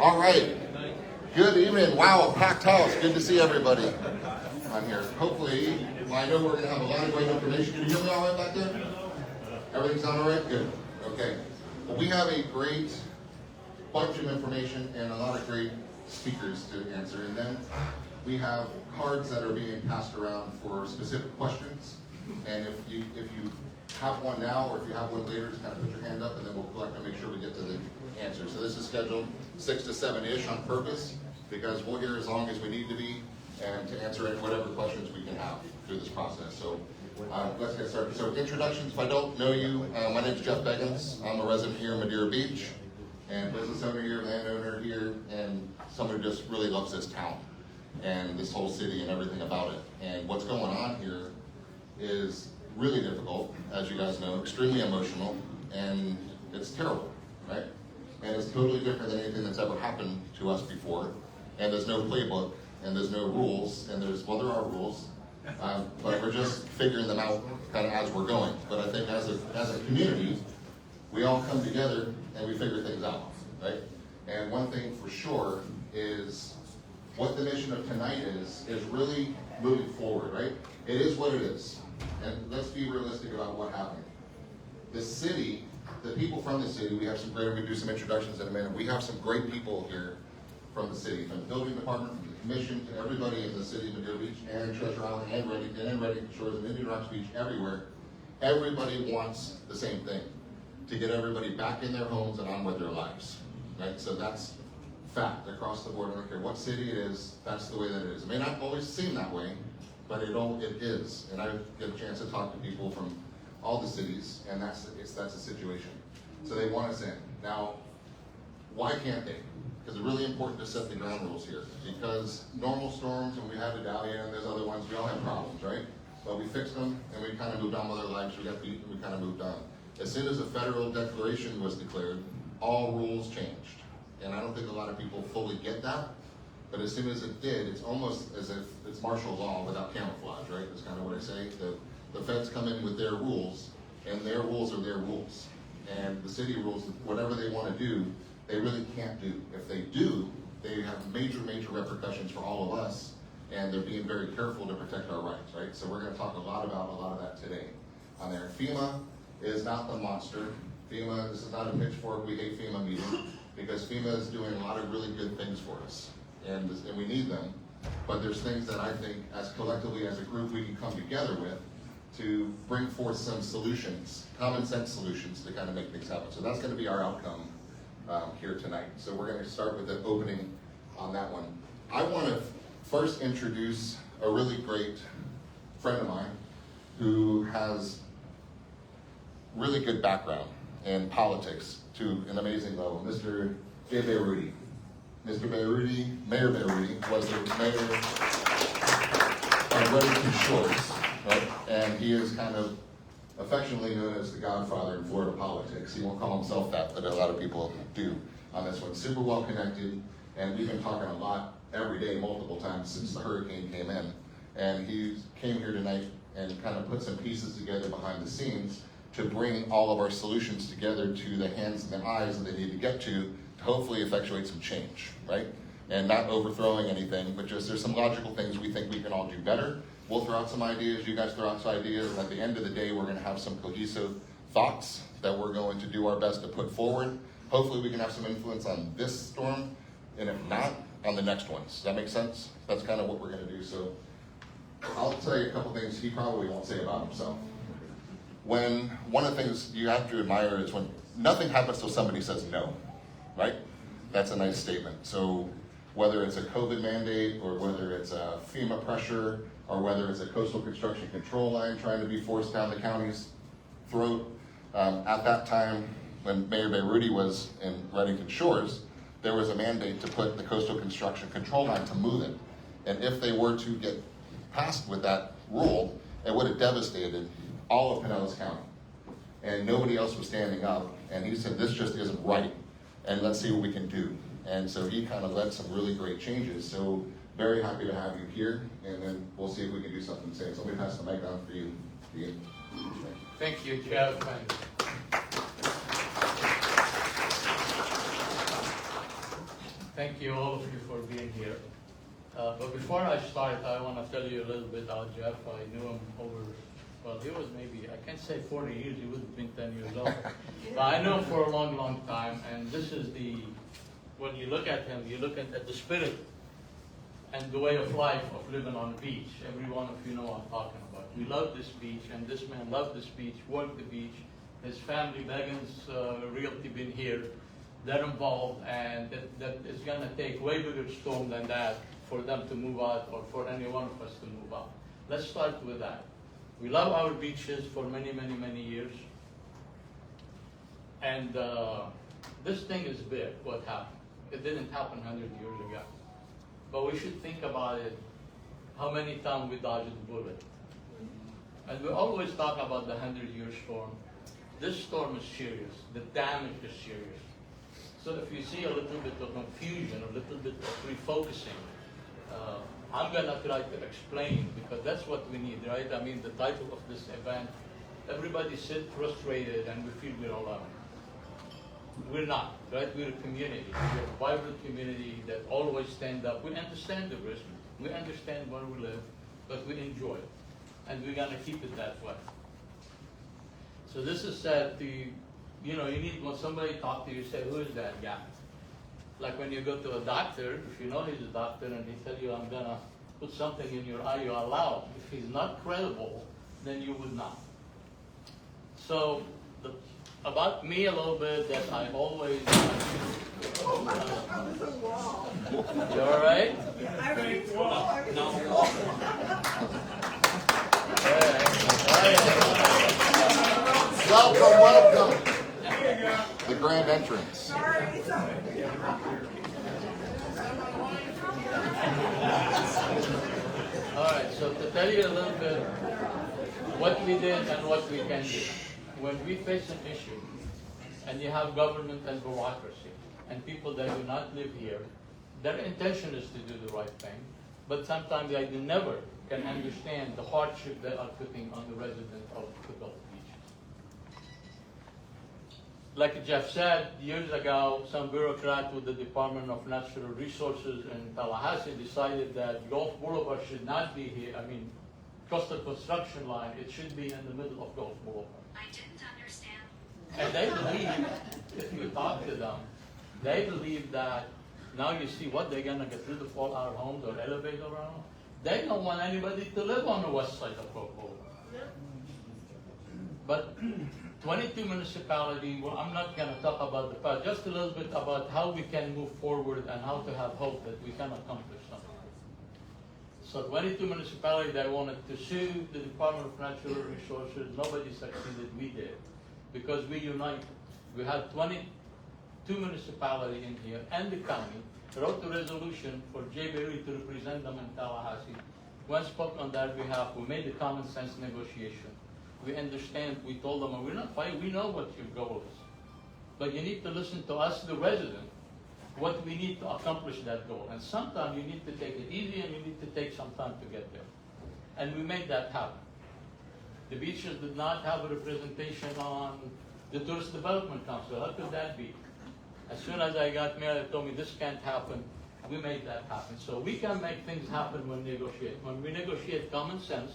All right. Good evening. Wow, a packed house. Good to see everybody on here. Hopefully, I know we're going to have a lot of great information. Can you hear me all right back there? Everything sound all right? Good. Okay. Well, we have a great bunch of information and a lot of great speakers to answer. And then we have cards that are being passed around for specific questions. And if you have one now or if you have one later, just kind of put your hand up and then we'll collect and make sure we get to the answer. So this is scheduled 6 to 7-ish on purpose because we'll hear as long as we need to be and to answer whatever questions we can have through this process. So let's get started. So introductions, if I don't know you, my name is Jeff Beggins. I'm a resident here in Madeira Beach and business owner here, landowner here, and someone who just really loves this town and this whole city and everything about it. And what's going on here is really difficult, as you guys know, extremely emotional, and it's terrible, right? And it's totally different than anything that's ever happened to us before. And there's no playbook, and there's no rules, and there are rules, but we're just figuring them out kind of as we're going. But I think as a community, we all come together and we figure things out, right? And one thing for sure is what the mission of tonight is really moving forward, right? It is what it is. And let's be realistic about what happened. The city, the people from the city, we have some great, we're going to do some introductions in a minute. We have some great people here from the city, from the building department, from the commission, to everybody in the city of Madeira Beach and Treasure Island and Reddington Shores and Indian Rocks Beach, everywhere. Everybody wants the same thing, to get everybody back in their homes and on with their lives, right? So that's fact across the board. I don't care what city it is, that's the way that it is. It may not always seem that way, but it is. And I get a chance to talk to people from all the cities, and that's the situation. So they want us in. Now, why can't they? Because it's really important to set the ground rules here. Because normal storms, when we had Vidalia and there's other ones, we all have problems, right? But we fixed them, and we kind of moved on with our lives. We got beat, and we kind of moved on. As soon as a federal declaration was declared, all rules changed. And I don't think a lot of people fully get that. But as soon as it did, it's almost as if it's martial law without camouflage, right? That's kind of what I say. The feds come in with their rules, and their rules are their rules. And the city rules, whatever they want to do, they really can't do. If they do, they have major, major repercussions for all of us, and they're being very careful to protect our rights, right? So we're going to talk a lot about a lot of that today on there. FEMA is not the monster. FEMA, this is not a pitchfork, we hate FEMA meeting, because FEMA is doing a lot of really good things for us. And we need them, but there's things that I think as collectively as a group we can come together with to bring forth some solutions, common sense solutions to kind of make things happen. So that's going to be our outcome here tonight. So we're going to start with the opening on that one. I want to first introduce a really great friend of mine who has really good background in politics to an amazing level, Mr. J. Beirudi. Mr. Beirudi, Mayor Beirudi, was the mayor of Reddington Shores, right? And he is kind of affectionately known as the godfather in Florida politics. He won't call himself that, but a lot of people do on this one. Super well connected, and we've been talking a lot every day, multiple times since the hurricane came in. And he came here tonight and kind of put some pieces together behind the scenes to bring all of our solutions together to the hands and the eyes that they need to get to hopefully effectuate some change, right? And not overthrowing anything, but just there's some logical things we think we can all do better. We'll throw out some ideas, you guys throw out some ideas, and at the end of the day, we're gonna have some cohesive thoughts that we're going to do our best to put forward. Hopefully we can have some influence on this storm, and if not, on the next ones. Does that make sense? That's kind of what we're gonna do. So I'll tell you a couple things he probably won't say about himself. When one of the things you have to admire is when nothing happens till somebody says no. Right? That's a nice statement. So whether it's a COVID mandate or whether it's a FEMA pressure or whether it's a coastal construction control line trying to be forced down the county's throat, at that time when Mayor Beirudi was in Reddington Shores, there was a mandate to put the coastal construction control line to move it. And if they were to get passed with that rule, it would have devastated all of Pinellas County. And nobody else was standing up. And he said, this just isn't right. And let's see what we can do. And so he kind of led some really great changes. So very happy to have you here, and then we'll see if we can do something the same. So let me pass the mic on for you. Thank you, Jeff. Thank you all of you for being here. But before I start, I want to tell you a little bit about Jeff. I knew him over, well, he was maybe, I can't say 40 years, he would have been 10 years old. But I know him for a long, long time, and this is when you look at him, you look at the spirit and the way of life of living on the beach. Every one of you know what I'm talking about. We love this beach, and this man loved this beach, worked the beach. His family, Beggins Realty, been here. They're involved, and that is going to take way bigger storm than that for them to move out or for any one of us to move out. Let's start with that. We love our beaches for many, many, many years. And this thing is big, what happened. It didn't happen 100 years ago. But we should think about it, how many times we dodged the bullet. And we always talk about the 100-year storm. This storm is serious. The damage is serious. So if you see a little bit of confusion, a little bit of refocusing, I'm going to try to explain, because that's what we need, right? I mean, the title of this event, everybody sits frustrated and we feel we're alone. We're not, right? We're a community. We're a vibrant community that always stand up. We understand the risk. We understand where we live, but we enjoy it. And we're going to keep it that way. So this is said to, you need, when somebody talks to you, say, who is that guy? Like when you go to a doctor, if you know he's a doctor and he tell you, I'm going to put something in your eye, you allow. If he's not credible, then you would not. So about me a little bit, that I always... You all right? No. Welcome. The grand entrance. All right, so to tell you a little bit what we did and what we can do. When we face an issue, and you have government and bureaucracy, and people that do not live here, their intention is to do the right thing, but sometimes they never can understand the hardship they are putting on the residents of the Gulf Beach. Like Jeff said, years ago, some bureaucrat with the Department of Natural Resources in Tallahassee decided that Gulf Boulevard should not be here. I mean, coastal construction line, it should be in the middle of Gulf Boulevard. I didn't understand. And they believe, if you talk to them, they believe that now you see what they're going to get rid of all our homes or elevate around. They don't want anybody to live on the west side of Gulf Boulevard. But 22 municipalities, well, I'm not going to talk about the past, just a little bit about how we can move forward and how to have hope that we can accomplish something. So 22 municipalities, they wanted to sue the Department of Natural Resources. Nobody succeeded, we did. Because we united. We had 22 municipalities in here and the county wrote a resolution for Jay Berry to represent them in Tallahassee. One spoke on their behalf. We made a common sense negotiation. We understand, we told them, we're not fighting, we know what your goal is. But you need to listen to us, the resident, what we need to accomplish that goal. And sometimes you need to take it easy and you need to take some time to get there. And we made that happen. The beaches did not have a representation on the Tourist Development Council. How could that be? As soon as I got mail, they told me this can't happen. We made that happen. So we can make things happen when we negotiate. When we negotiate common sense,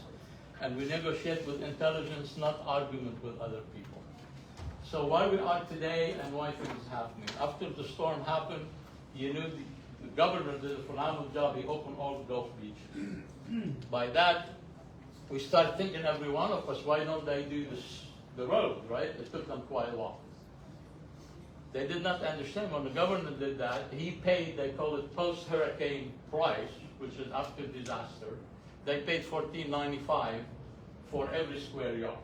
and we negotiate with intelligence, not argument with other people. So where we are today and why things happening. After the storm happened, you knew the governor did a phenomenal job. He opened all the Gulf Beach. By that, we started thinking, every one of us, why don't they do the road, right? It took them quite a while. They did not understand when the governor did that, he paid, they call it post-hurricane price, which is after disaster. They paid $14.95 for every square yard.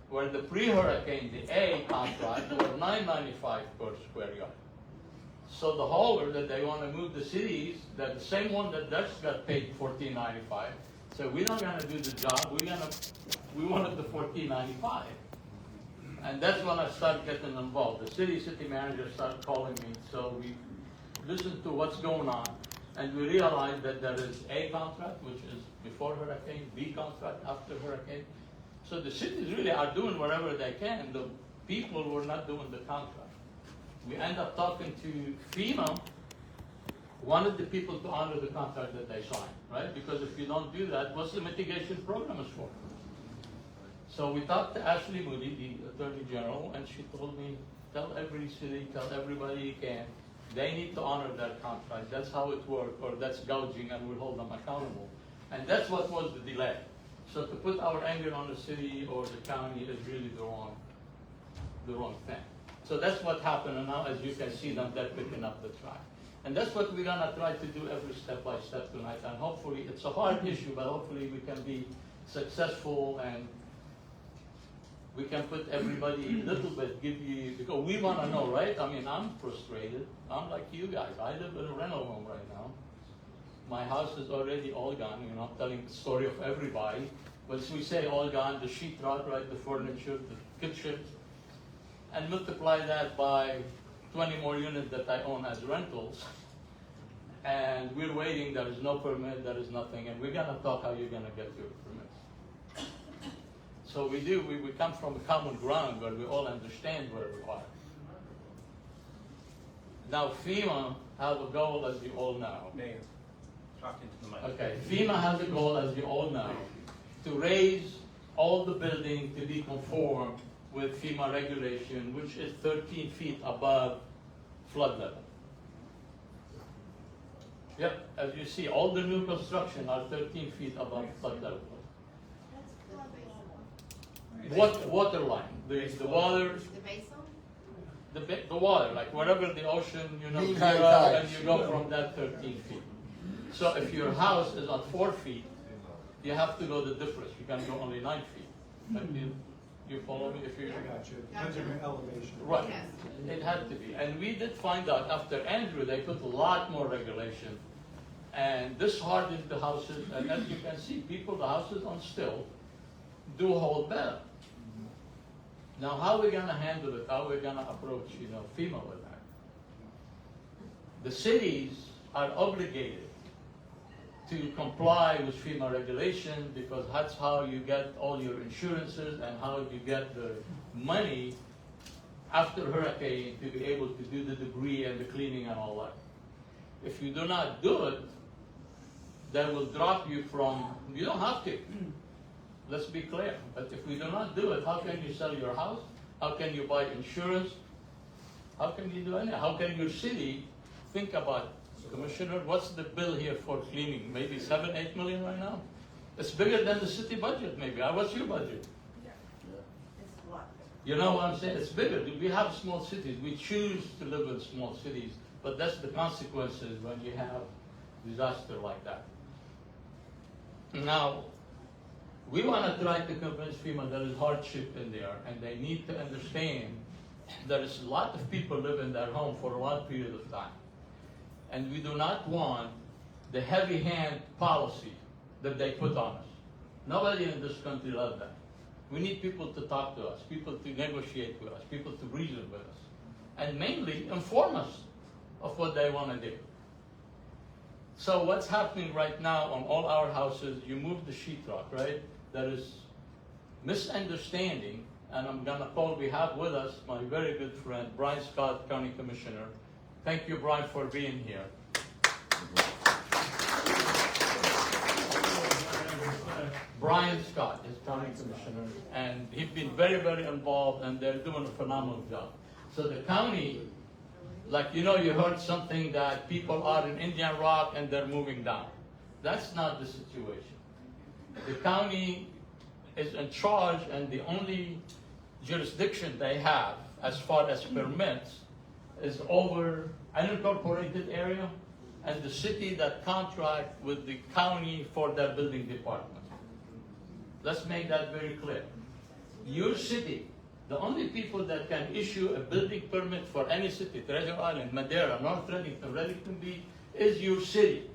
Where the pre-hurricane, the A contract, was $9.95 per square yard. So the hauler that they want to move the cities, that the same one that just got paid $14.95, so we're not going to do the job, we wanted the $14.95. And that's when I started getting involved. The city manager started calling me, so we listened to what's going on. And we realized that there is A contract, which is before hurricane, B contract after hurricane. So the cities really are doing whatever they can. The people were not doing the contract. We end up talking to FEMA, wanted the people to honor the contract that they signed, right? Because if you don't do that, what's the mitigation program is for? So we talked to Ashley Moody, the Attorney General, and she told me, tell every city, tell everybody you can, they need to honor that contract. That's how it works, or that's gouging, and we'll hold them accountable. And that's what was the delay. So to put our anger on the city or the county is really the wrong thing. So that's what happened, and now as you can see them, they're picking up the track. And that's what we're gonna try to do every step by step tonight, and hopefully, it's a hard issue, but hopefully we can be successful and we can put everybody a little bit, give you, because we wanna know, right? I mean, I'm frustrated, I'm like you guys, I live in a rental home right now. My house is already all gone, you know, I'm telling the story of everybody. Once we say all gone, the sheetrock, right, the furniture, the kitchen, and multiply that by 20 more units that I own as rentals. And we're waiting, there is no permit, there is nothing, and we're gonna talk how you're gonna get your permits. So we come from a common ground where we all understand where we are. Now FEMA has a goal, as you all know. Mayor, talking to the mic. Okay, FEMA has a goal, as you all know, to raise all the buildings to be conformed with FEMA regulation, which is 13 feet above flood level. Yep, as you see, all the new construction are 13 feet above flood level. Water line, the water, the water, like wherever the ocean, you know, Mean zero, high tide. and you go from that 13 feet. So if your house is on 4 feet, you have to go the difference. You can go only 9 feet. But you follow me? If you Got you. Depends on your elevation. right, it had to be. And we did find out after Andrew, they put a lot more regulation, and this hardened the houses. And as you can see, people, the houses on still do hold better. Now, how are we going to handle it? How are we going to approach, you know, FEMA with that? The cities are obligated to comply with FEMA regulation because that's how you get all your insurances and how you get the money after hurricane to be able to do the debris and the cleaning and all that. If you do not do it, they will drop you from, you don't have to. Let's be clear. But if we do not do it, how can you sell your house? How can you buy insurance? How can you do anything? How can your city think about, Commissioner, what's the bill here for cleaning? Maybe 7, 8 million right now? It's bigger than the city budget, maybe. What's your budget? You know what I'm saying? It's bigger. We have small cities. We choose to live in small cities, but that's the consequences when you have disaster like that. Now, we want to try to convince FEMA there is hardship in there, and they need to understand there is a lot of people live in their home for a long period of time. And we do not want the heavy hand policy that they put on us. Nobody in this country loves that. We need people to talk to us, people to negotiate with us, people to reason with us, and mainly inform us of what they want to do. So what's happening right now on all our houses, you move the sheetrock, right? There is misunderstanding, and I'm gonna call, we have with us my very good friend, Brian Scott, County Commissioner. Thank you, Brian, for being here. Brian Scott is County Commissioner, and he's been very, very involved, and they're doing a phenomenal job. So the county, like, you know, you heard something that people are in Indian Rock and they're moving down. That's not the situation. The county is in charge, and the only jurisdiction they have as far as permits is over unincorporated area and the city that contract with the county for their building department. Let's make that very clear. Your city, the only people that can issue a building permit for any city, Treasure Island, Madeira, North Reddington, Reddington Beach, is your city.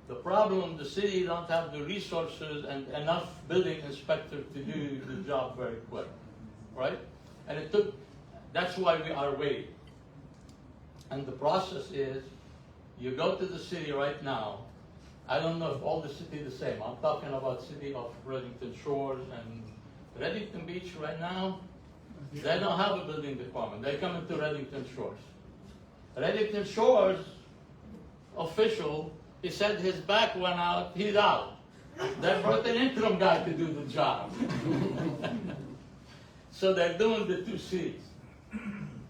The problem, the city don't have the resources and enough building inspector to do the job very quick, right? And it took, that's why we are waiting. And the process is, You go to the city right now, I don't know if all the city the same. I'm talking about city of Reddington Shores and Reddington Beach right now. They don't have a building department. They come into Reddington Shores. Reddington Shores official, he said his back went out, he's out. They brought an interim guy to do the job. So they're doing the two cities.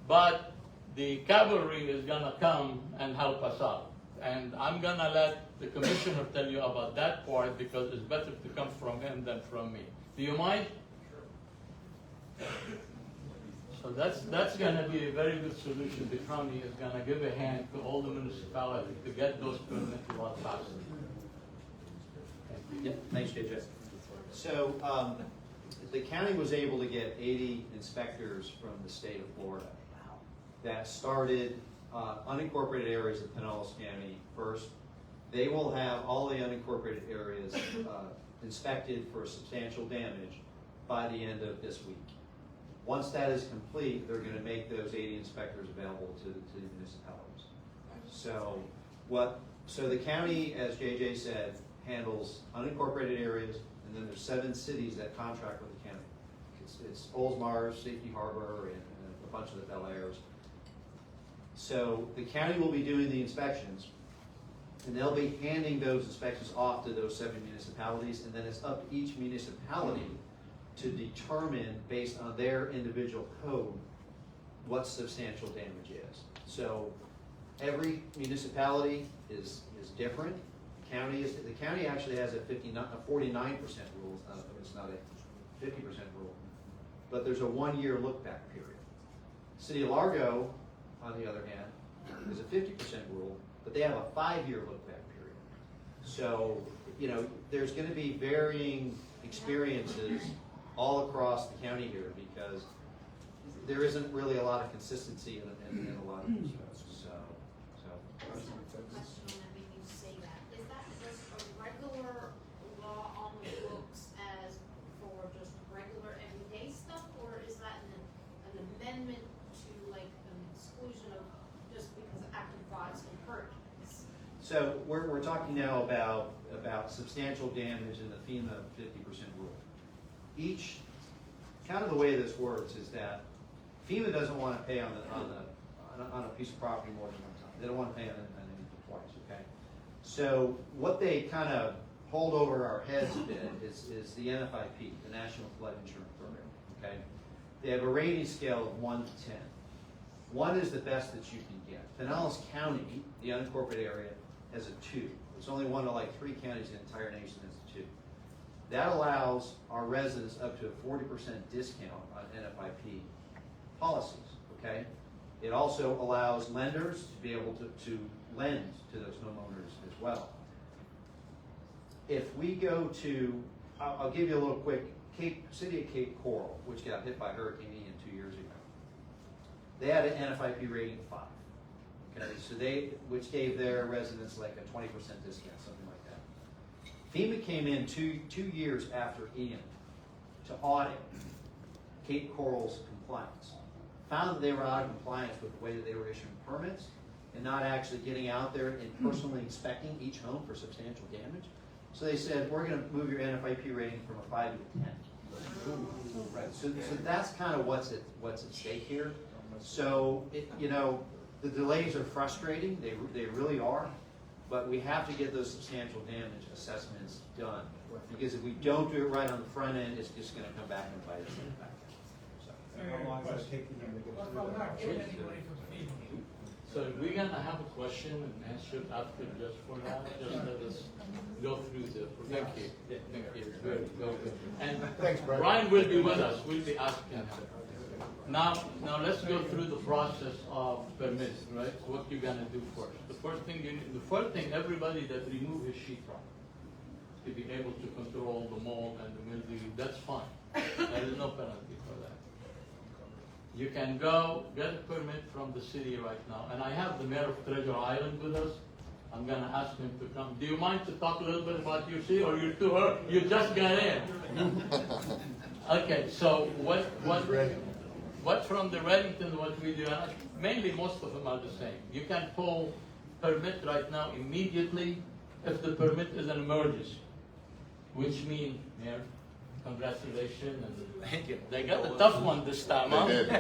But the cavalry is gonna come and help us out. And I'm gonna let the commissioner tell you about that part because it's better to come from him than from me. Do you mind? So that's gonna be a very good solution. The county is gonna give a hand to all the municipalities to get those permits a lot faster. Yeah, thanks, JJ. So, the county was able to get 80 inspectors from the state of Florida that started unincorporated areas of Pinellas County first. They will have all the unincorporated areas inspected for substantial damage by the end of this week. Once that is complete, they're going to make those 80 inspectors available to the municipalities. So the county, as JJ said, handles unincorporated areas, and then there's 7 cities that contract with the county. It's Oldsmar, Safety Harbor, and a bunch of the Bel Airs. So the county will be doing the inspections, and they'll be handing those inspections off to those 7 municipalities, and then it's up to each municipality to determine, based on their individual code, what substantial damage is. So every municipality is different. The county actually has a 49% rule. It's not a 50% rule, but there's a 1-year look back period. City of Largo, on the other hand, is a 50% rule, but they have a 5-year look back period. So, there's going to be varying experiences all across the county here because there isn't really a lot of consistency in a lot of these folks. Question on that made you say that. Is that just a regular law on the books as for just regular everyday stuff, or is that an amendment to like an exclusion of just because active frauds can hurt? So we're talking now about substantial damage in the FEMA 50% rule. Kind of the way this works is that FEMA doesn't want to pay on a piece of property more than one time. They don't want to pay on anything twice, okay? So what they kind of hold over our heads a bit is the NFIP, the National Flood Insurance Program, okay? They have a rating scale of 1 to 10. 1 is the best that you can get. Pinellas County, the unincorporated area, has a 2. It's only one of like 3 counties in the entire nation that's a 2. That allows our residents up to a 40% discount on NFIP policies, okay? It also allows lenders to be able to lend to those homeowners as well. If we go to, I'll give you a little quick, City of Cape Coral, which got hit by Hurricane Ian 2 years ago. They had an NFIP rating of 5, okay? So which gave their residents like a 20% discount, something like that. FEMA came in two years after Ian to audit Cape Coral's compliance. Found that they were out of compliance with the way that they were issuing permits and not actually getting out there and personally inspecting each home for substantial damage. So they said, we're going to move your NFIP rating from a 5 to a 10. Right. So that's kind of what's at stake here. So the delays are frustrating. They really are. But we have to get those substantial damage assessments done. Because if we don't do it right on the front end, it's just going to come back and bite us in the back end. And how long is it taking them to get through that? So we're gonna have a question and answer after just for that. Just let us go through thank you. Thank you. Good. And Thanks, Brett. Brian will be with us. We'll be asking him. Now let's go through the process of permits, right? What you're gonna do first. The first thing everybody that remove his sheetrock to be able to control the mold and the mildew, that's fine. There is no penalty for that. You can go get a permit from the city right now. And I have the mayor of Treasure Island with us. I'm gonna ask him to come. Do you mind to talk a little bit about your city, or you're too early? You just got in. Okay, so what from the Reddington, what we do, and mainly most of them are the same. You can pull permit right now immediately if the permit is an emergency, which means, Mayor, congratulations. Thank you. They got a tough one this time, huh? They did, they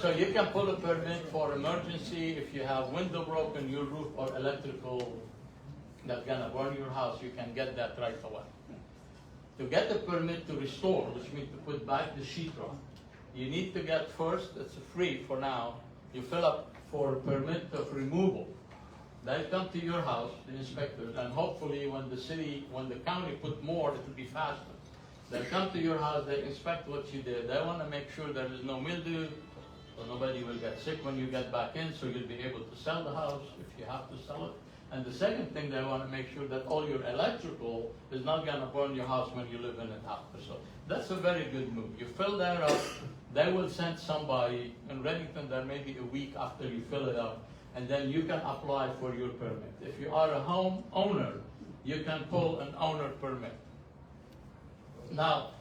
So you can pull a permit for emergency if you have window broken, your roof or electrical that's gonna burn your house, you can get that right away. To get the permit to restore, which means to put back the sheetrock, you need to get first, it's free for now, you fill up for a permit of removal. They come to your house, the inspectors, and hopefully when the county put more, it will be faster. They come to your house, they inspect what you did, they wanna make sure there is no mildew, so nobody will get sick when you get back in, so you'll be able to sell the house if you have to sell it. And the second thing, they want to make sure that all your electrical is not going to burn your house when you live in it after. So that's a very good move. You fill that up, they will send somebody in Reddington there maybe a week after you fill it up, and then you can apply for your permit. If you are a home owner, you can pull an owner permit. Now,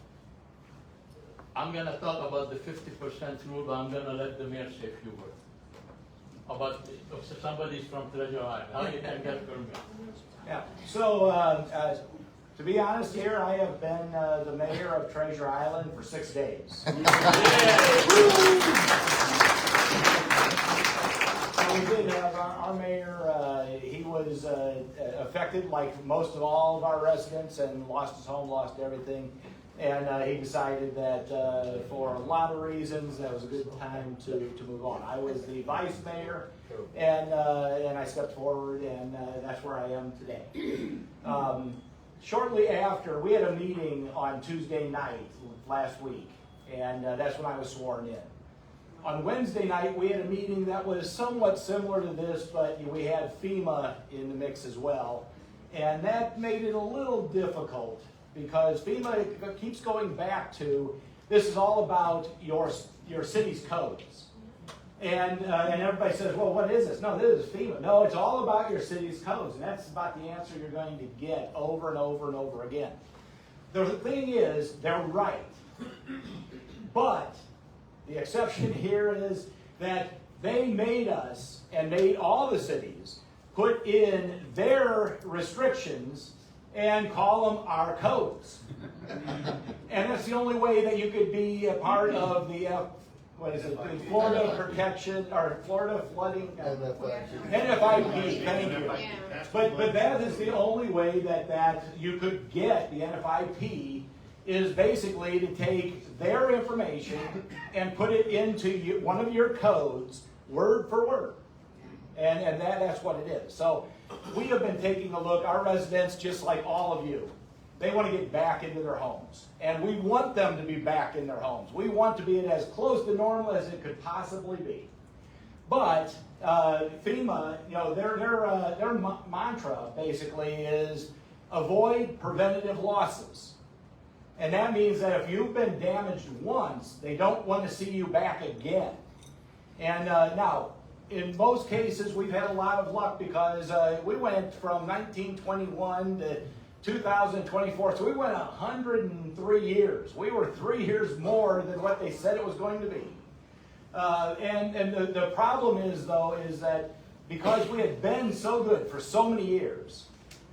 I'm going to talk about the 50% rule, but I'm going to let the mayor say a few words. About if somebody's from Treasure Island, how you can get permit. Yeah, so, to be honest here, I have been the mayor of Treasure Island for 6 days. So we did have our mayor, he was affected like most of all of our residents and lost his home, lost everything. And he decided that for a lot of reasons, that was a good time to move on. I was the vice mayor, and I stepped forward, and that's where I am today. Shortly after, we had a meeting on Tuesday night last week, and that's when I was sworn in. On Wednesday night, we had a meeting that was somewhat similar to this, but we had FEMA in the mix as well, and that made it a little difficult. Because FEMA keeps going back to, this is all about your city's codes. And everybody says, well, what is this? No, this is FEMA. No, it's all about your city's codes. And that's about the answer you're going to get over and over and over again. The thing is, they're right. But the exception here is that they made us, and made all the cities, put in their restrictions and call them our codes. And that's the only way that you could be a part of the, the Florida Protection, or Florida Flooding, NFIP, thank you. But that is the only way that you could get the NFIP, is basically to take their information and put it into one of your codes, word for word. And that's what it is. So we have been taking a look, our residents, just like all of you, they want to get back into their homes. And we want them to be back in their homes. We want to be as close to normal as it could possibly be. But FEMA, you know, their mantra basically is avoid preventative losses. And that means that if you've been damaged once, they don't want to see you back again. And now, in most cases, we've had a lot of luck because we went from 1921 to 2024, so we went 103 years. We were 3 years more than what they said it was going to be. And the problem is, though, is that because we had been so good for so many years,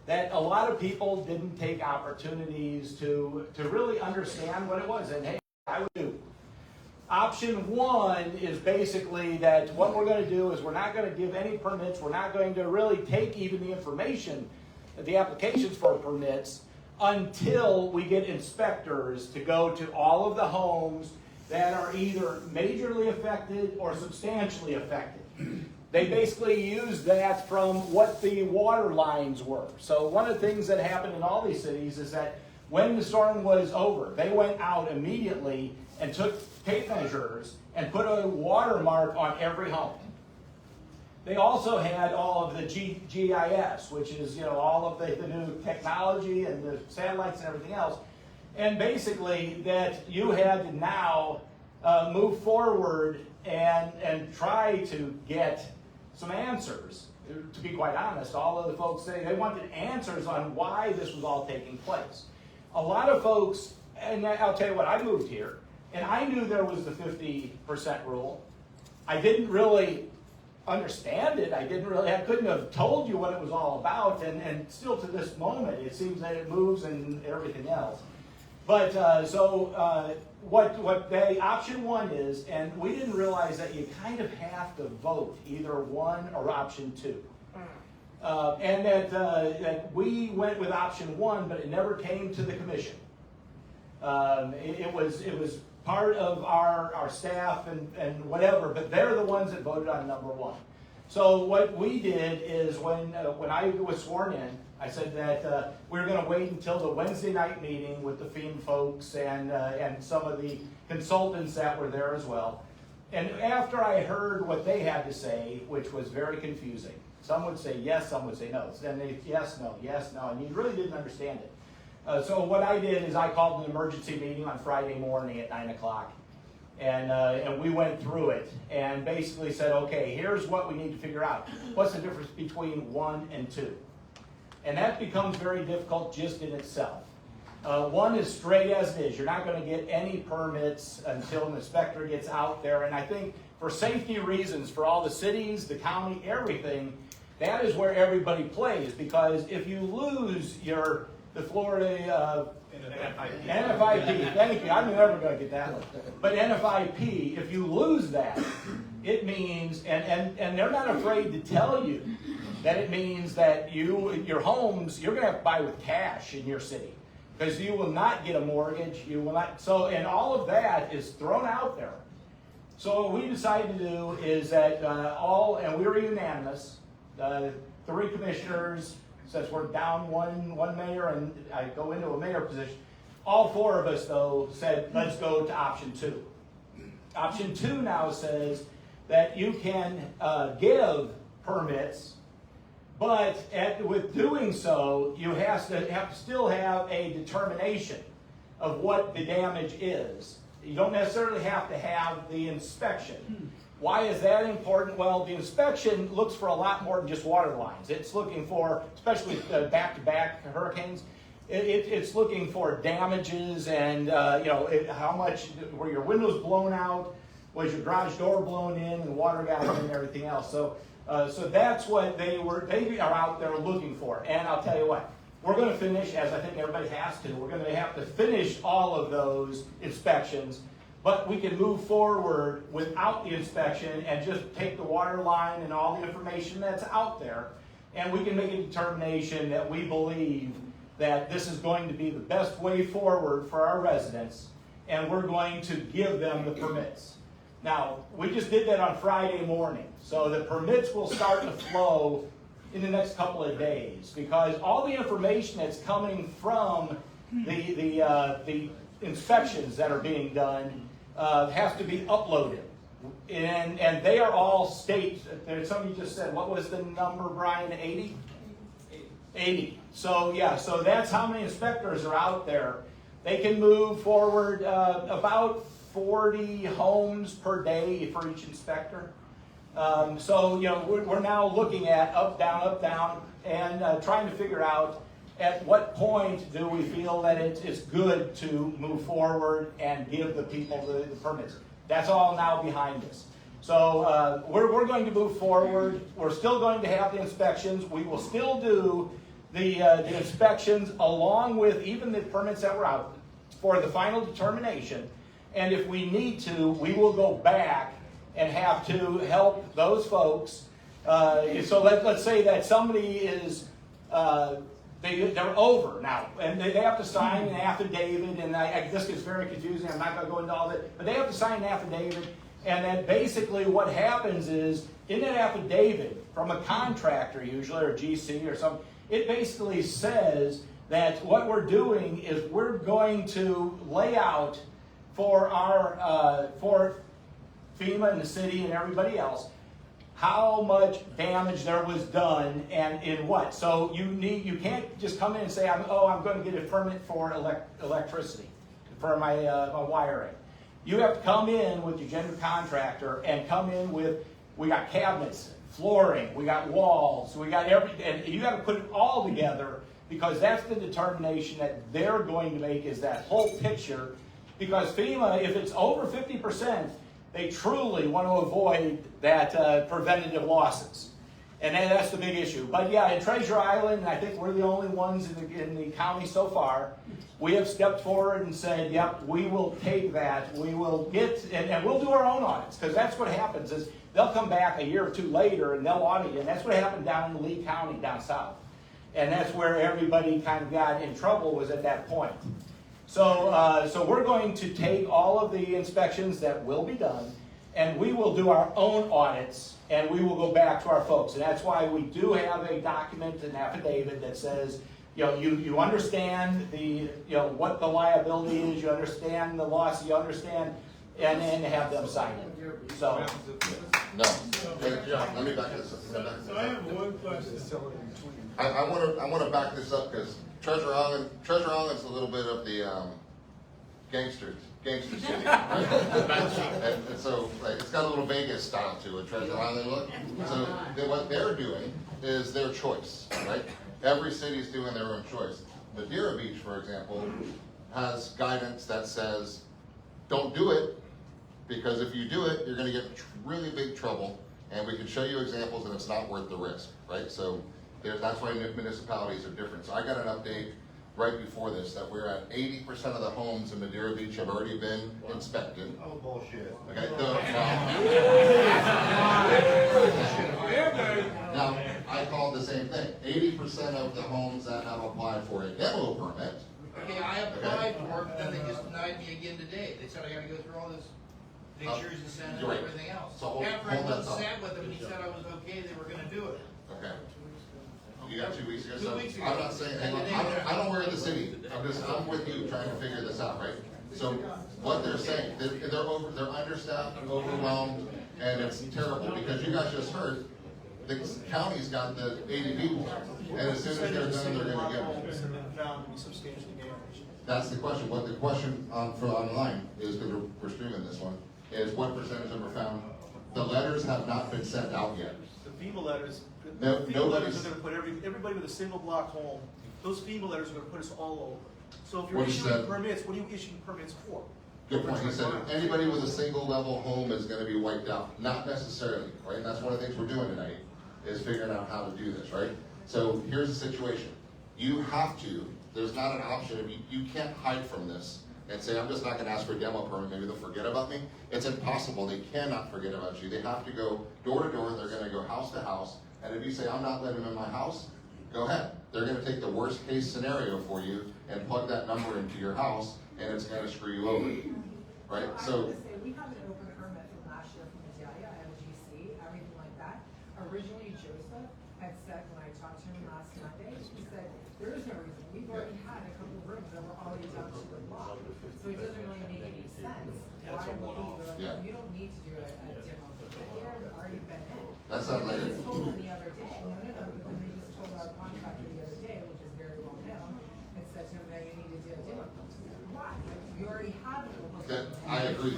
that a lot of people didn't take opportunities to really understand what it was. And hey, I would do. Option one is basically that what we're going to do is we're not going to give any permits. We're not going to really take even the information, the applications for permits, until we get inspectors to go to all of the homes that are either majorly affected or substantially affected. They basically use that from what the water lines were. So one of the things that happened in all these cities is that when the storm was over, they went out immediately and took tape measures and put a watermark on every home. They also had all of the GIS, which is, you know, all of the new technology and the satellites and everything else. And basically that you had to now move forward and try to get some answers. To be quite honest, all of the folks say they wanted answers on why this was all taking place. A lot of folks, and I'll tell you what, I moved here, And I knew there was the 50% rule. I didn't really understand it. I couldn't have told you what it was all about, and still to this moment, it seems that it moves and everything else. But what option one is, and we didn't realize that you kind of have to vote either one or option two. And that we went with option one, but it never came to the commission. It was part of our staff and whatever, but they're the ones that voted on number one. So what we did is when I was sworn in, I said that we were going to wait until the Wednesday night meeting with the FEMA folks and some of the consultants that were there as well. And after I heard what they had to say, which was very confusing, some would say yes, some would say no. Then they yes, no, and you really didn't understand it. So what I did is I called an emergency meeting on Friday morning at 9 o'clock. And we went through it and basically said, okay, here's what we need to figure out. What's the difference between 1 and 2? And that becomes very difficult just in itself. 1 is straight as it is. You're not going to get any permits until an inspector gets out there. And I think for safety reasons, for all the cities, the county, everything, that is where everybody plays. Because if you lose the Florida NFIP, thank you, I'm never going to get that one. But NFIP, if you lose that, it means, and they're not afraid to tell you that it means that your homes, you're going to have to buy with cash in your city. Because you will not get a mortgage, you will not, and all of that is thrown out there. So what we decided to do is that and we were unanimous, 3 commissioners, since we're down one mayor and I go into a mayor position, all 4 of us, though, said, let's go to option 2. Option 2 now says that you can give permits, but with doing so, you have to still have a determination of what the damage is. You don't necessarily have to have the inspection. Why is that important? Well, the inspection looks for a lot more than just water lines. It's looking for, especially back-to-back hurricanes, it's looking for damages and how much were your windows blown out, was your garage door blown in, and water got in and everything else. So that's what they are out there looking for. And I'll tell you what, we're going to finish, as I think everybody has to, we're going to have to finish all of those inspections. But we can move forward without the inspection and just take the water line and all the information that's out there, and we can make a determination that we believe that this is going to be the best way forward for our residents, and we're going to give them the permits. Now, we just did that on Friday morning, so the permits will start to flow in the next couple of days, because all the information that's coming from the inspections that are being done has to be uploaded. And they are all state. Somebody just said, what was the number, Brian, 80? 80. So yeah, so that's how many inspectors are out there. They can move forward about 40 homes per day for each inspector. So we're now looking at up, down, and trying to figure out at what point do we feel that it's good to move forward and give the people the permits. That's all now behind us. So we're going to move forward. We're still going to have the inspections. We will still do the inspections along with even the permits that were out for the final determination. And if we need to, we will go back and have to help those folks. So let's say that somebody is they're over now, and they have to sign an affidavit, and this gets very confusing. I'm not going to go into all that, but they have to sign an affidavit, and then basically what happens is, in that affidavit, from a contractor usually, or GC or something, it basically says that what we're doing is we're going to lay out for our for FEMA and the city and everybody else how much damage there was done and in what. So you can't just come in and say, I'm going to get a permit for electricity for my wiring. You have to come in with your general contractor and come in with, we got cabinets, flooring, we got walls, we got everything, and you got to put it all together, because that's the determination that they're going to make, is that whole picture. Because FEMA, if it's over 50%, they truly want to avoid that preventative losses. And that's the big issue. But yeah, in Treasure Island, I think we're the only ones in the county so far, we have stepped forward and said, yep, we will take that. We will get, and we'll do our own audits, because that's what happens is they'll come back a year or two later and they'll audit you. And that's what happened down in Lee County down south. And that's where everybody kind of got in trouble, was at that point. So we're going to take all of the inspections that will be done, and we will do our own audits, and we will go back to our folks. And that's why we do have a document, an affidavit that says, you understand what the liability is, you understand the loss, you understand, and have them sign it. So. No. Let me back this up. So I have one question. I want to back this up because Treasure Island's a little bit of the gangster city, right? and so it's got a little Vegas style to it, Treasure Island look. So what they're doing is their choice, right? Every city's doing their own choice. Madeira Beach, for example, has guidance that says, don't do it, because if you do it, you're going to get really big trouble, and we can show you examples, and it's not worth the risk, right? So that's why municipalities are different. So I got an update right before this that we're at 80% of the homes in Madeira Beach have already been inspected. Oh, bullshit. Okay. Now, I called the same thing. 80% of the homes that have applied for a demo permit. Okay, I applied for it, but then they just denied me again today. They said I gotta go through all this pictures and send and right. everything else. So After I hold that was thought. sat with them and he said I was okay, they were gonna do it. Okay. You got 2 weeks ago. 2 weeks ago. I'm not saying, hang on, I don't work at the city. I'm with you trying to figure this out, right? So what they're saying, they're understaffed, overwhelmed, and it's terrible because you guys just heard the county's got the 80 people, and as soon as they're done, they're going to get them. Found to be substantially damaged. That's the question. What the question for online is, because we're streaming this one, is what percentage of them are found? The letters have not been sent out yet. The FEMA letters, No, the FEMA nobody's- letters are gonna put everybody with a single block home, those FEMA letters are gonna put us all over. So if you're What he issuing said. permits, what are you issuing permits for? Good point. He said anybody with a single level home is going to be wiped out. Not necessarily, right? And that's one of the things we're doing tonight is figuring out how to do this, right? So here's the situation. You have to, there's not an option. You can't hide from this and say, I'm just not going to ask for a demo permit. Maybe they'll forget about me. It's impossible. They cannot forget about you. They have to go door to door. They're going to go house to house. And if you say, I'm not letting them in my house, go ahead. They're going to take the worst case scenario for you and plug that number into your house, and it's going to screw you over, right? I So, have to say, we have an open permit from last year from Madeira, I have a GC, everything like that. Originally, Joseph had said, when I talked to him last Monday, he said, there is no reason, we've already had a couple of rooms that were already down to the block. So it doesn't really make any sense. Why would Yeah. you don't need to do a demo permit here, it's already been in. That's not like They it. just told them the other day, no, but then they just told our contractor the other day, which is very well known, and said to him, no, you need to do a demo permit. Why? You already have an open that, permit. I agree.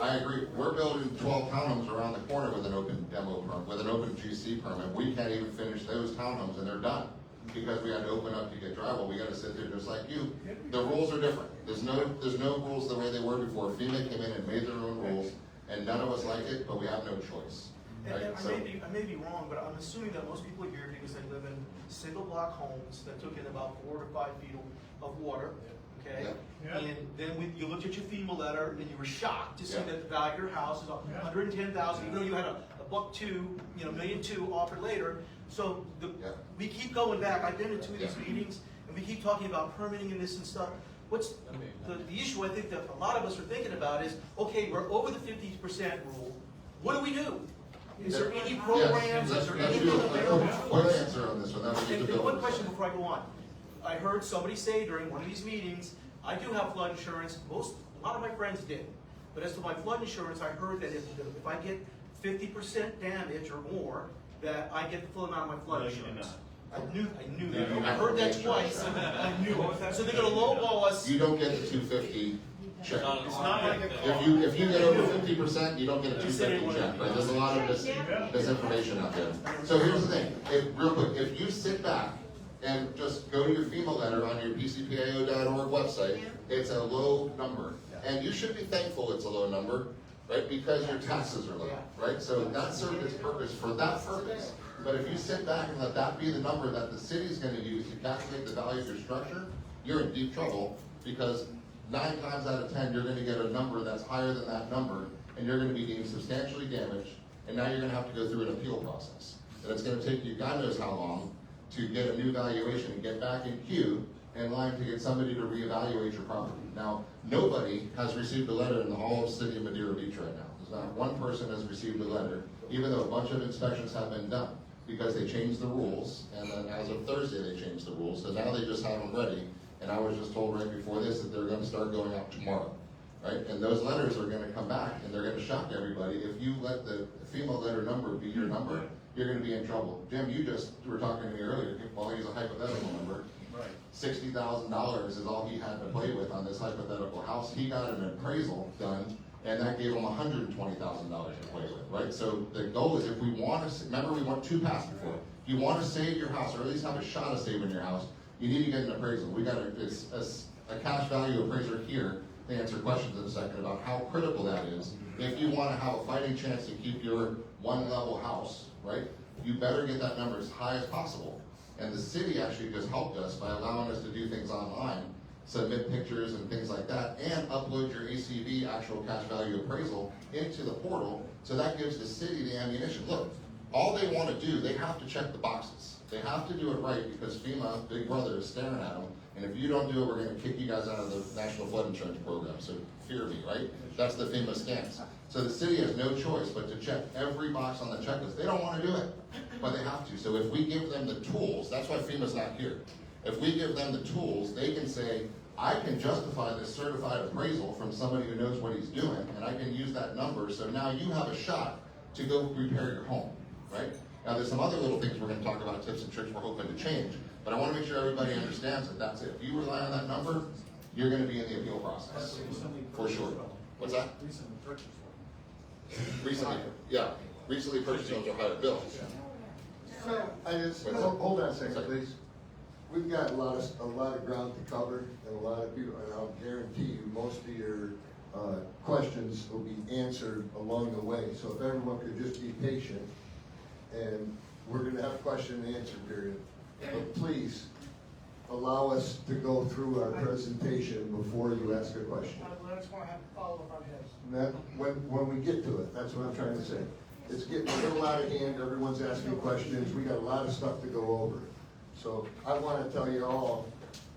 I agree. We're building 12 townhomes around the corner with an open demo permit, with an open GC permit. We can't even finish those townhomes, and they're done because we had to open up to get drywall. We got to sit there just like you. The rules are different. There's no rules the way they were before. FEMA came in and made their own rules, and none of us like it, but we have no choice. And Right? I So, may be wrong, but I'm assuming that most people are here because they live in single block homes that took in about 4 to 5 feet of water, okay? Yeah. And then you looked at your FEMA letter and you were shocked to see Yeah. that the value of your house is $110,000, even though you had a $1.2, $1.2 million offered later. So Yeah. we keep going back. I've been to 2 of these Yeah. meetings, and we keep talking about permitting and this and stuff. What's the issue I think that a lot of us are thinking about is, okay, we're over the 50% rule. What do we do? Is there any programs? Is there let's anything do available? one answer on this one. Then we'll get And to one Bill. question before I go on. I heard somebody say during one of these meetings, I do have flood insurance. A lot of my friends did. But as to my flood insurance, I heard that if I get 50% damage or more, that I get the full amount of my flood No, you do insurance. not. I knew You that. I have heard to that make twice. sure. I knew it. So they're gonna lowball us. You don't get the 250 check. It's not like a If you get over 50%, you don't get a 250 check, right? There's a lot of misinformation out there. So here's the thing, real quick, if you sit back And just go to your FEMA letter on your pcpao.org website. It's a low number. And you should be thankful it's a low number, right? Because your taxes are low, right? So that served its purpose for that purpose. But if you sit back and let that be the number that the city's gonna use to calculate the value of your structure, you're in deep trouble, because 9 times out of 10, you're gonna get a number that's higher than that number, and you're gonna be deemed substantially damaged, and now you're gonna have to go through an appeal process. And it's gonna take you God knows how long to get a new valuation and get back in queue in line to get somebody to reevaluate your property. Now, nobody has received a letter in the whole of the city of Madeira Beach right now. There's not one person has received a letter, even though a bunch of inspections have been done, because they changed the rules, and then as of Thursday, they changed the rules, so now they just have them ready. And I was just told right before this that they're gonna start going out tomorrow, right? And those letters are gonna come back, and they're gonna shock everybody. If you let the FEMA letter number be your number, you're gonna be in trouble. Jim, you just were talking to me earlier, well, he's a hypothetical number. Right. $60,000 is all he had to play with on this hypothetical house. He got an appraisal done, and that gave him $120,000 to play with, right? So the goal is, if we want to, remember we went 2 paths before. If you want to save your house, or at least have a shot of saving your house, you need to get an appraisal. We got a cash value appraiser here to answer questions in a second about how critical that is. If you want to have a fighting chance to keep your 1-level house, right, you better get that number as high as possible. And the city actually just helped us by allowing us to do things online, submit pictures and things like that, and upload your ACV, actual cash value appraisal, into the portal. So that gives the city the ammunition. Look, all they want to do, they have to check the boxes. They have to do it right, because FEMA, Big Brother, is staring at them. And if you don't do it, we're going to kick you guys out of the National Flood Insurance Program. So fear me, right? That's the FEMA stance. So the city has no choice but to check every box on the checklist. They don't want to do it, but they have to. So if we give them the tools, that's why FEMA's not here. If we give them the tools, they can say, I can justify this certified appraisal from somebody who knows what he's doing, and I can use that number, so now you have a shot to go repair your home, right? Now, there's some other little things we're going to talk about, tips and tricks we're hoping to change, but I want to make sure everybody understands that that's it. If you rely on that number, you're going to be in the appeal process, for sure. What's that? Recently, yeah, recently purchased homes are higher bills. So, I just, hold on a second, please. We've got a lot of ground to cover, and a lot of people, and I'll guarantee you, most of your questions will be answered along the way. So if everyone could just be patient, and we're gonna have a question and answer period. But please, allow us to go through our presentation before you ask a question. I just want to have a follow-up on his. And that, when we get to it, that's what I'm trying to say. It's getting a little out of hand, everyone's asking questions, we got a lot of stuff to go over. So I want to tell you all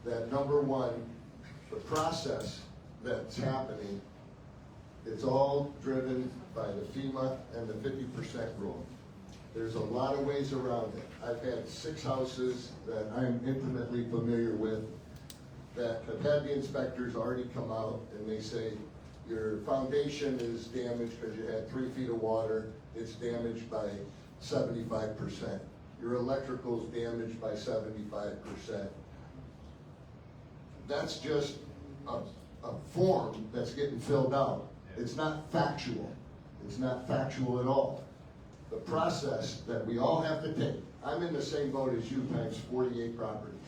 that, number one, the process that's happening, it's all driven by the FEMA and the 50% rule. There's a lot of ways around it. I've had 6 houses that I'm intimately familiar with that have had the inspectors already come out, and they say, your foundation is damaged because you had 3 feet of water, it's damaged by 75%. Your electrical's damaged by 75%. That's just a form that's getting filled out. It's not factual. It's not factual at all. The process that we all have to take, I'm in the same boat as you times 48 properties.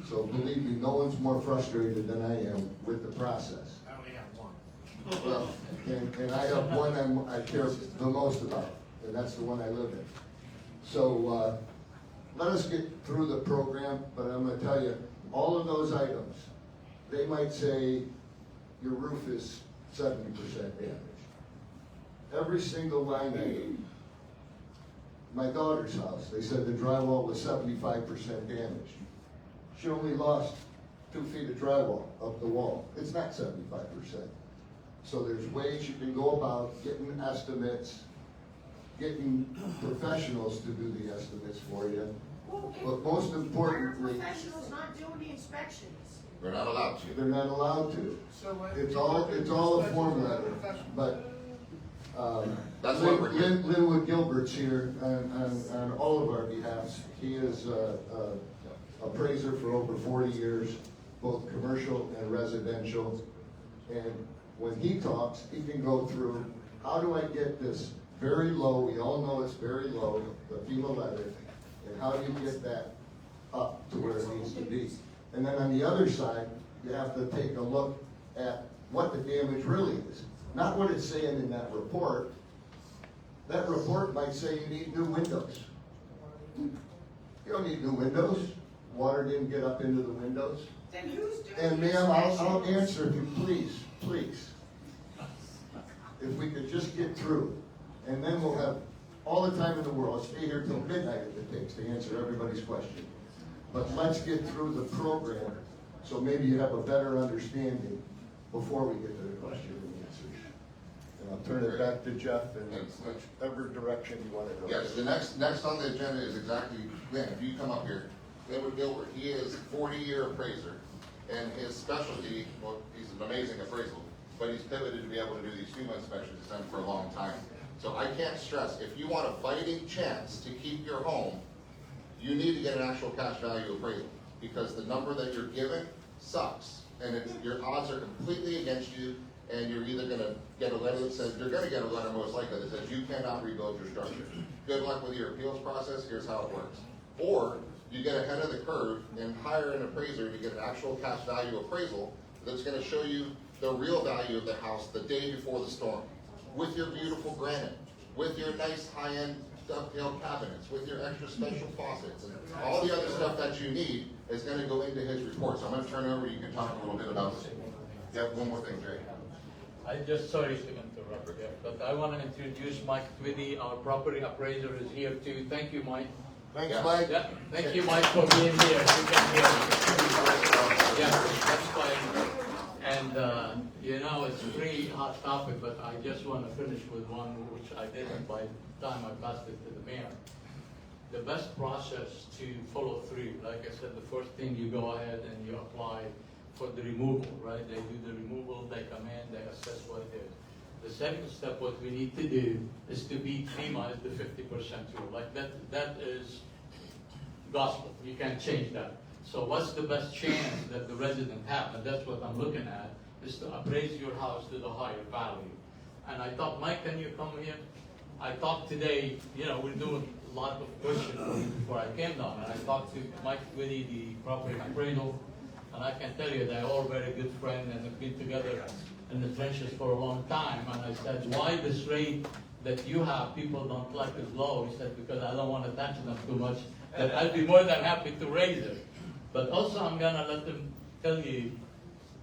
So believe me, no one's more frustrated than I am with the process. I only have one. Well, and I have one I care the most about, and that's the one I live in. So let us get through the program, but I'm going to tell you, all of those items, they might say your roof is 70% damaged. Every single line item. My daughter's house, they said the drywall was 75% damaged. She only lost 2 feet of drywall up the wall. It's not 75%. So there's ways you can go about getting estimates, getting professionals to do the estimates for you. But most importantly, Why are professionals not doing the inspections? We're not allowed to. they're not allowed to. So what- It's all a form letter, but That's what we're here. Linwood Gilbert's here on all of our behalfs. He is a appraiser for over 40 years, both commercial and residential. And when he talks, he can go through, how do I get this very low, we all know it's very low, the FEMA letter, and how do you get that up to where it needs to be. And then on the other side, you have to take a look at what the damage really is. Not what it's saying in that report. That report might say you need new windows. You don't need new windows. Water didn't get up into the windows. Then who's doing And the ma'am, I'll inspections? answer if you please, please. If we could just get through, and then we'll have all the time in the world. I'll stay here till midnight if it takes to answer everybody's question. But let's get through the program, so maybe you have a better understanding before we get to the question and answers. And I'll turn it back to Jeff in whichever direction you want to go. Yes, the next on the agenda is exactly, Glenn, if you come up here, Edward Gilbert, he is 40-year appraiser, and his specialty, well, he's an amazing appraisal, but he's pivoted to be able to do these FEMA inspections he's done for a long time. So I can't stress, if you want a fighting chance to keep your home, you need to get an actual cash value appraisal, because the number that you're given sucks, and your odds are completely against you, and you're either gonna get a letter that says, you're gonna get a letter most likely that says you cannot rebuild your structure. Good luck with your appeals process, here's how it works. Or, you get ahead of the curve and hire an appraiser to get an actual cash value appraisal that's gonna show you the real value of the house the day before the storm, with your beautiful granite, with your nice high-end dovetail cabinets, with your extra special faucets, and all the other stuff that you need is gonna go into his report. So I'm gonna turn it over, you can talk a little bit about this. You have one more thing, Jay. I just, sorry to interrupt you, but I want to introduce Mike Twitty, our property appraiser is here too. Thank you, Mike. Thanks, Yeah. Mike. Yeah, thank you, Mike, for being here. You can hear. Yeah, that's fine. And, you know, it's a pretty hot topic, but I just want to finish with one, which I didn't by the time I passed it to the mayor. The best process to follow through, like I said, the first thing you go ahead and you apply for the removal, right? They do the removal, they come in, they assess what it is. The second step, what we need to do is to beat FEMA is the 50% rule. Like that is gospel. You can't change that. So what's the best chance that the resident have? And that's what I'm looking at, is to appraise your house to the higher value. And I thought, Mike, can you come here? I thought today, you know, we're doing a lot of questions before I came down. And I talked to Mike Twitty, the property appraisal, and I can tell you they're all very good friends and have been together in the trenches for a long time. And I said, why this rate that you have, people don't like is low? He said, because I don't want to touch them too much. But I'd be more than happy to raise it. But also I'm gonna let them tell you,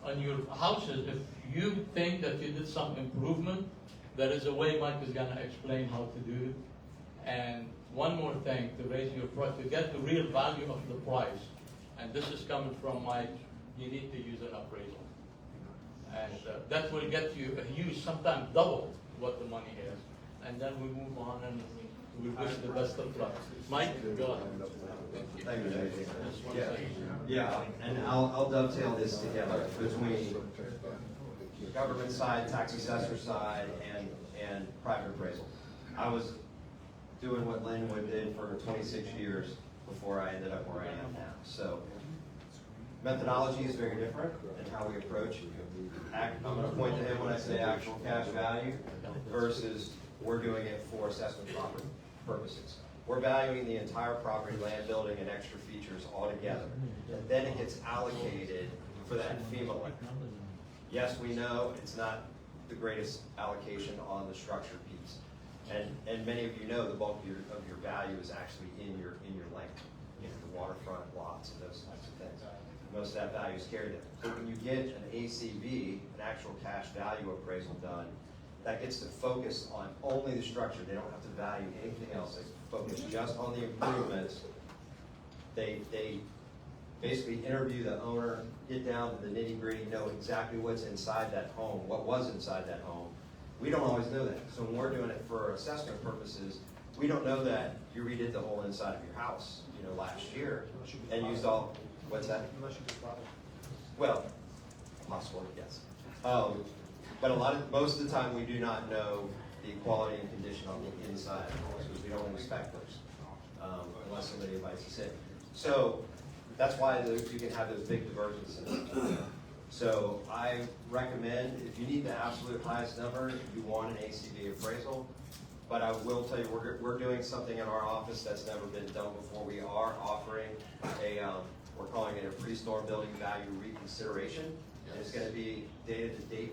on your houses, if you think that you did some improvement, there is a way Mike is gonna explain how to do it. And one more thing, to raise your price, to get the real value of the price. And this is coming from Mike, you need to use an appraisal. And that will get you a huge, sometimes double what the money is. And then we move on and we wish the best of luck. Mike, go ahead. Thank you, Jay. Just one Yeah, second. yeah, and I'll dovetail this together between government side, tax assessor side, and private appraisal. I was doing what Linwood did for 26 years before I ended up where I am now. So methodology is very different in how we approach. I'm going to point to him when I say actual cash value versus we're doing it for assessment property purposes. We're valuing the entire property, land, building, and extra features all together. And then it gets allocated for that FEMA link. Yes, we know it's not the greatest allocation on the structure piece. And many of you know the bulk of your value is actually in your length, the waterfront lots and those types of things. Most of that value is carried there. So when you get an ACV, an actual cash value appraisal done, that gets to focus on only the structure. They don't have to value anything else. They focus just on the improvements. They basically interview the owner, get down to the nitty-gritty, know exactly what's inside that home, what was inside that home. We don't always know that. So when we're doing it for assessment purposes, we don't know that you redid the whole inside of your house, last year and used all, what's that? Unless you just bought it. Well, possible, yes. But most of the time we do not know the quality and condition on the inside of the house because we don't inspect those unless somebody invites us in. So that's why you can have those big divergences. So I recommend, if you need the absolute highest number, if you want an ACV appraisal, But I will tell you, we're doing something in our office that's never been done before. We are offering we're calling it a pre-storm building value reconsideration. And it's gonna be dated the day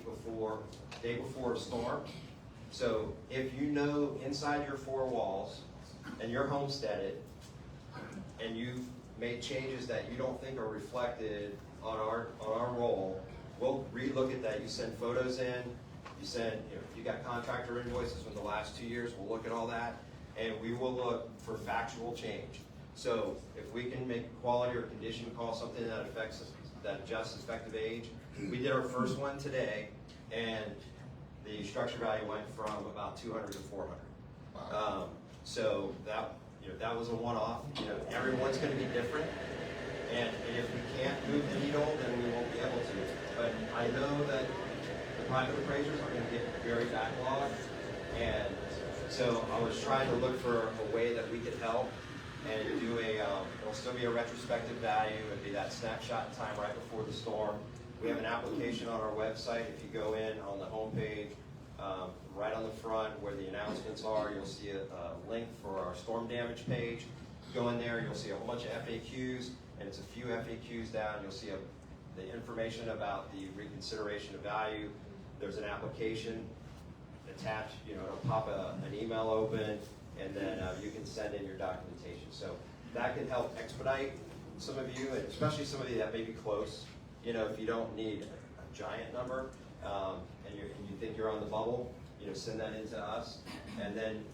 before a storm. So if you know inside your four walls and you're homesteaded and you've made changes that you don't think are reflected on our roll, we'll relook at that. You send photos in, you send, you got contractor invoices from the last 2 years, we'll look at all that, and we will look for factual change. So if we can make a quality or condition call something that adjusts effective age. We did our first one today, and the structure value went from about 200 to 400. Wow. So that was a one-off. Everyone's going to be different, and if we can't move the needle, then we won't be able to. But I know that the private appraisers are going to get very backlogged, and so I was trying to look for a way that we could help and do it'll still be a retrospective value. It'd be that snapshot in time right before the storm. We have an application on our website. If you go in on the homepage, right on the front where the announcements are, you'll see a link for our storm damage page. Go in there, you'll see a whole bunch of FAQs, and it's a few FAQs down. You'll see the information about the reconsideration of value. There's an application attached, it'll pop an email open, and then you can send in your documentation. So that can help expedite some of you, and especially some of you that may be close. If you don't need a giant number, and you think you're on the bubble, send that in to us, and then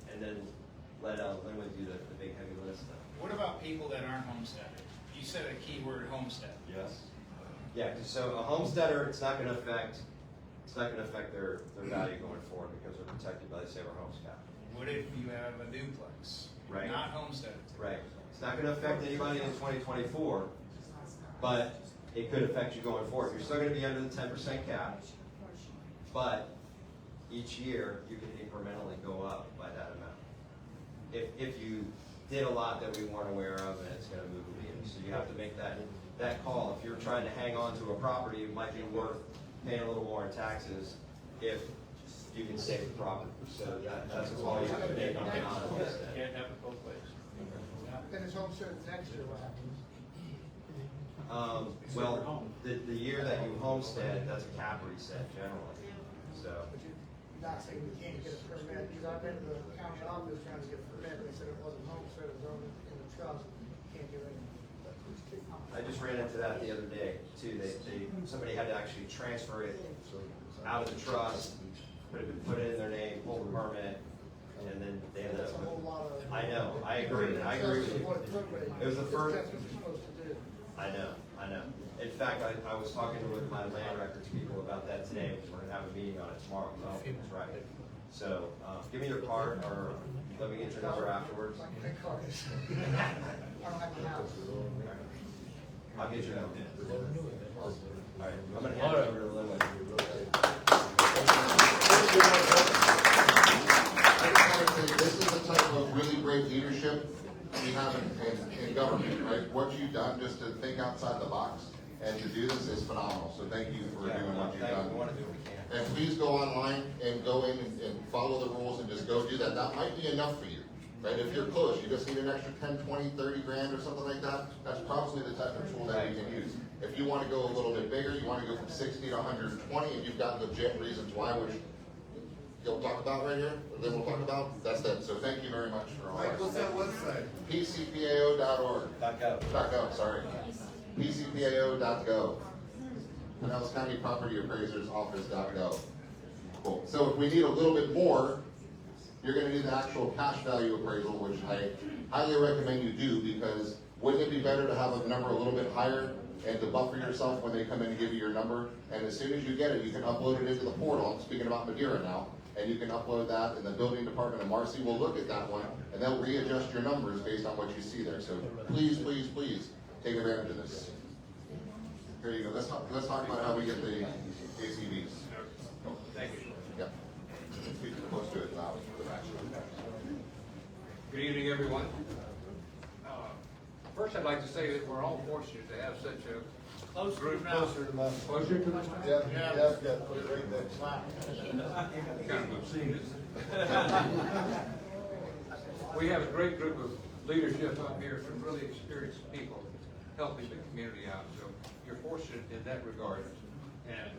let Linwood do the big heavy list. What about people that aren't homesteaded? You said a keyword, homestead. Yes. Yeah. So a homesteader, it's not going to affect their value going forward because they're protected by the Saver Homes Cap. What if you have a duplex? Right. Not homesteaded. Right. It's not going to affect anybody in 2024, but it could affect you going forward. You're still going to be under the 10% cap, but each year you can incrementally go up by that amount. If you did a lot that we weren't aware of, and it's going to move the needle. So you have to make that call. If you're trying to hang on to a property, it might be worth paying a little more in taxes if you can save the property. So that's a call you have to make on this. Can't have it both ways. Then it's homestead next year, what happens? Well, the year that you homestead, that's a cap reset generally. So. But you're not saying we can't get a permit, because I've been to the county office trying to get a permit, they said it wasn't homestead, it was owned in the trust, you can't get any. I just ran into that the other day too. Somebody had to actually transfer it out of the trust, put it in their name, pull the permit, and then they ended That's a whole up. lot of. I know. I agree with you. It was the first. That's what you're supposed to do. I know. In fact, I was talking with my land records people about that today. We're gonna have a meeting on it tomorrow. Oh, that's right. So give me your card, or let me get your number afterwards. My card is. I don't have my house. I'll get your number. All right, I'm gonna hand it over to Linwood. I just want to say, this is the type of really great leadership we have in government, right? What you've done just to think outside the box and to do this is phenomenal. So thank you for doing what you've done. We want to do what we can. And please go online and go in and follow the rules and just go do that. That might be enough for you, right? If you're close, you just need an extra 10, 20, 30 grand or something like that, that's probably the type of tool that we can use. If you want to go a little bit bigger, you want to go from 60 to 120, and you've got legit reasons why, which you'll talk about right here, or then we'll talk about, that's it. So thank you very much for all that. What's that website? PCPAO.org. .gov. Sorry. PCPAO.gov. Pinellas County Property Appraisers Office.gov. Cool. So if we need a little bit more, you're going to need the actual cash value appraisal, which I highly recommend you do, because wouldn't it be better to have a number a little bit higher and to buffer yourself when they come in and give you your number? And as soon as you get it, you can upload it into the portal. I'm speaking about Madeira now. And you can upload that, and the building department and Marcy will look at that one, and they'll readjust your numbers based on what you see there. So please, please, please take advantage of this. Here you go. Let's talk about how we get the ACVs. Thank you. Yep. Speak close to it now. Good evening, everyone. First, I'd like to say that we're all fortunate to have such a close group now. Closer to my. Closer to the Jeff got put it right there. Kind of obscene, isn't it? We have a great group of leadership up here, some really experienced people helping the community out. So you're fortunate in that regard. And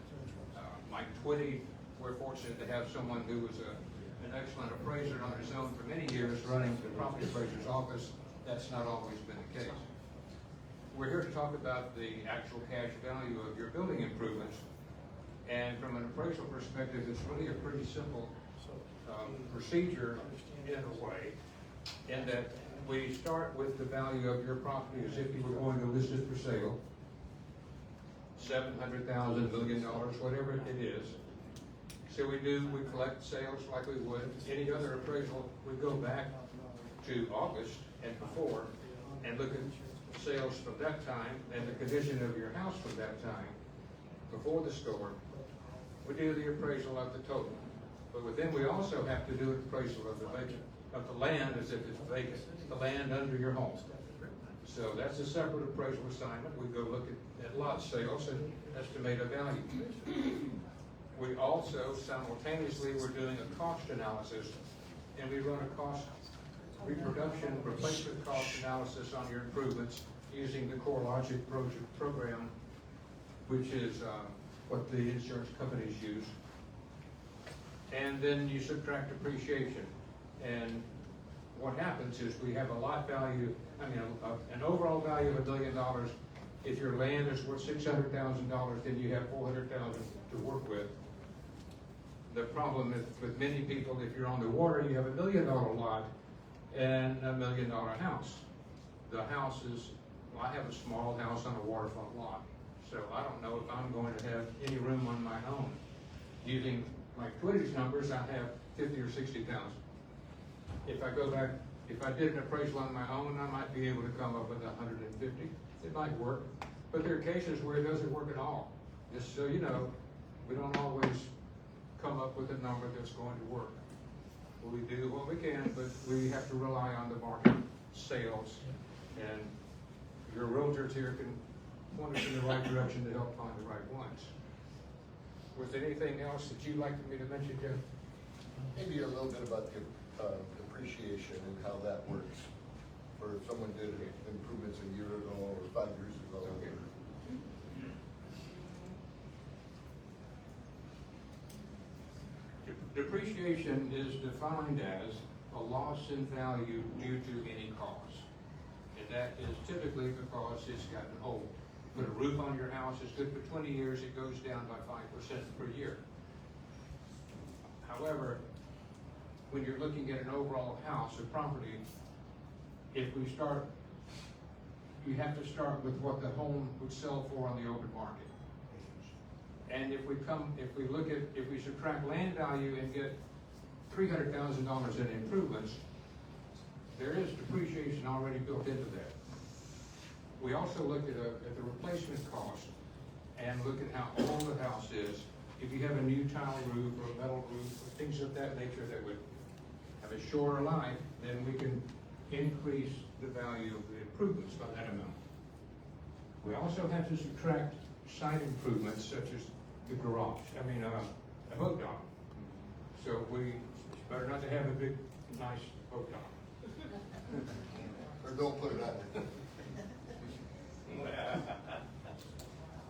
Mike Twitty, we're fortunate to have someone who was an excellent appraiser on his own for many years, running the property appraiser's office. That's not always been the case. We're here to talk about the actual cash value of your building improvements. And from an appraisal perspective, it's really a pretty simple procedure in a way, in that we start with the value of your property as if you were going to list it for sale. $700,000, $1 million, whatever it is. So we collect sales like we would any other appraisal. We go back to August and before and look at sales from that time and the condition of your house from that time before the storm. We do the appraisal of the total. But then we also have to do an appraisal of the land as if it's vacant, the land under your home. So that's a separate appraisal assignment. We go look at lot sales and estimate a value. We also, simultaneously, we're doing a cost analysis, and we run a cost reproduction, replacement cost analysis on your improvements using the CoreLogic program, which is what the insurance companies use. And then you subtract depreciation. And what happens is we have a lot value, an overall value of $1 million. If your land is worth $600,000, then you have $400,000 to work with. The problem is with many people, if you're on the water, you have $1 million lot and $1 million house. The house is, well, I have a small house on a waterfront lot, so I don't know if I'm going to have any room on my own. Using Mike Twitty's numbers, I have 50 or 60,000. If I go back, if I did an appraisal on my own, I might be able to come up with 150. It might work, but there are cases where it doesn't work at all. Just so you know, we don't always come up with a number that's going to work. We do what we can, but we have to rely on the market sales, and your realtors here can point us in the right direction to help find the right ones. Was there anything else that you'd like me to mention, Jeff? Maybe a little bit about the depreciation and how that works. For if someone did improvements a year ago or 5 years ago. Okay. Depreciation is defined as a loss in value due to any cause. And that is typically because it's gotten old. Put a roof on your house, it's good for 20 years, it goes down by 5% per year. However, when you're looking at an overall house or property, if we start, you have to start with what the home would sell for on the open market. And if we subtract land value and get $300,000 in improvements, there is depreciation already built into that. We also look at the replacement cost and look at how old the house is. If you have a new tile roof or a metal roof, or things of that nature that would have a shorter life, then we can increase the value of the improvements by that amount. We also have to subtract site improvements such as the garage, a boat dock. So it's better not to have a big, nice boat dock. Or don't put it on.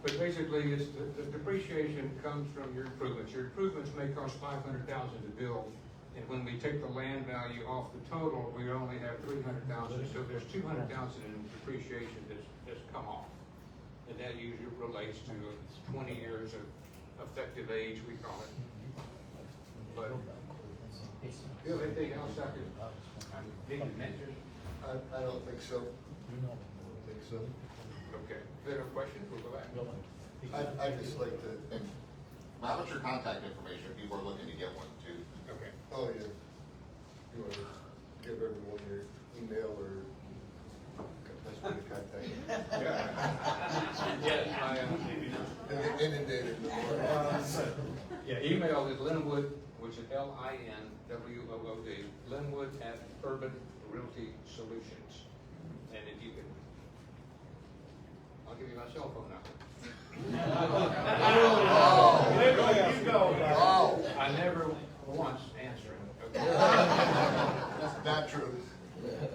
But basically, it's the depreciation comes from your improvements. Your improvements may cost $500,000 to build, and when we take the land value off the total, we only have $300,000. So there's $200,000 in depreciation that's come off, and that usually relates to 20 years of effective age, we call it. But anything else I need to mention? I don't think so. I don't think so. Okay. If there are no questions, we'll go back. I'd just like to. Matt, what's your contact information if people are looking to get one too? Okay. Oh, yeah. You want to give everyone your email or best way to contact you? Yes, I Inundated. yeah, email is Linwood, which is LINWOOD, Linwood@Urban Realty Solutions. And if you can, I'll give you my cell phone number. Oh. You go. Oh. I never once answer it. Not true.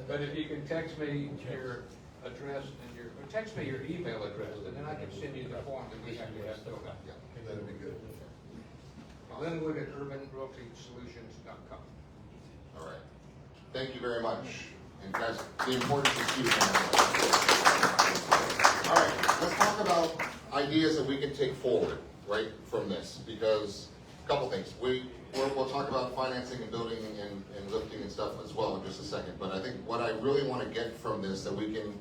But if you can text me your address and or text me your email address, and then I can send you the form that we have to have filled out. Yeah, that'd be good. Linwood at urbanrealtysolutions.com. All right. Thank you very much. And guys, the importance of keeping. All right, let's talk about ideas that we can take forward, right, from this. Because a couple things. We'll talk about financing and building and lifting and stuff as well in just a second. But I think what I really want to get from this that we can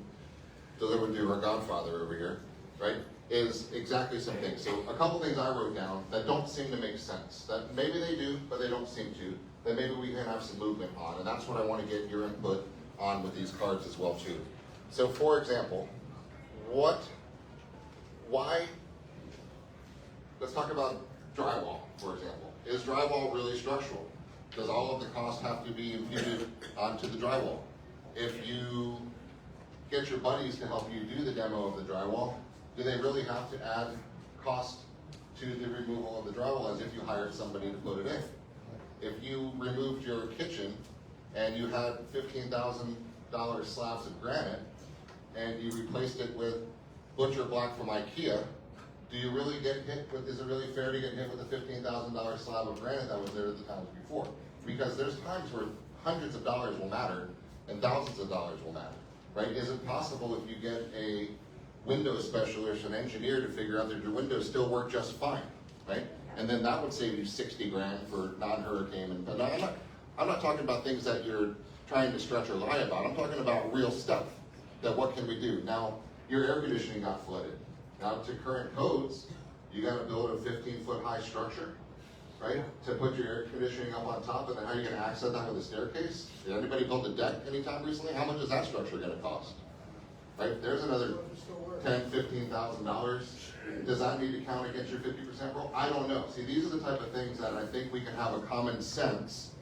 deliver to our godfather over here, right, is exactly some things. So a couple things I wrote down that don't seem to make sense. That maybe they do, but they don't seem to. That maybe we can have some movement on. And that's what I want to get your input on with these cards as well too. So for example, let's talk about drywall, for example. Is drywall really structural? Does all of the cost have to be imputed onto the drywall? If you get your buddies to help you do the demo of the drywall, do they really have to add cost to the removal of the drywall as if you hired somebody to put it in? If you removed your kitchen and you had $15,000 slabs of granite and you replaced it with butcher block from IKEA, do you really get hit with, is it really fair to get hit with a $15,000 slab of granite that was there the times before? Because there's times where hundreds of dollars will matter and thousands of dollars will matter, right? Is it possible if you get a window specialist, an engineer to figure out that your windows still work just fine, right? And then that would save you 60 grand for non-hurricane. And but I'm not talking about things that you're trying to stretch or lie about. I'm talking about real stuff. That what can we do? Now, your air conditioning got flooded. Now, to current codes, you got to build a 15-foot high structure, right? To put your air conditioning up on top, and then how are you going to access that with a staircase? Did anybody build a deck anytime recently? How much is that structure going to cost? Right? There's another $10,000, $15,000. Does that need to count against your 50% rule? I don't know. See, these are the type of things that I think we can have a common sense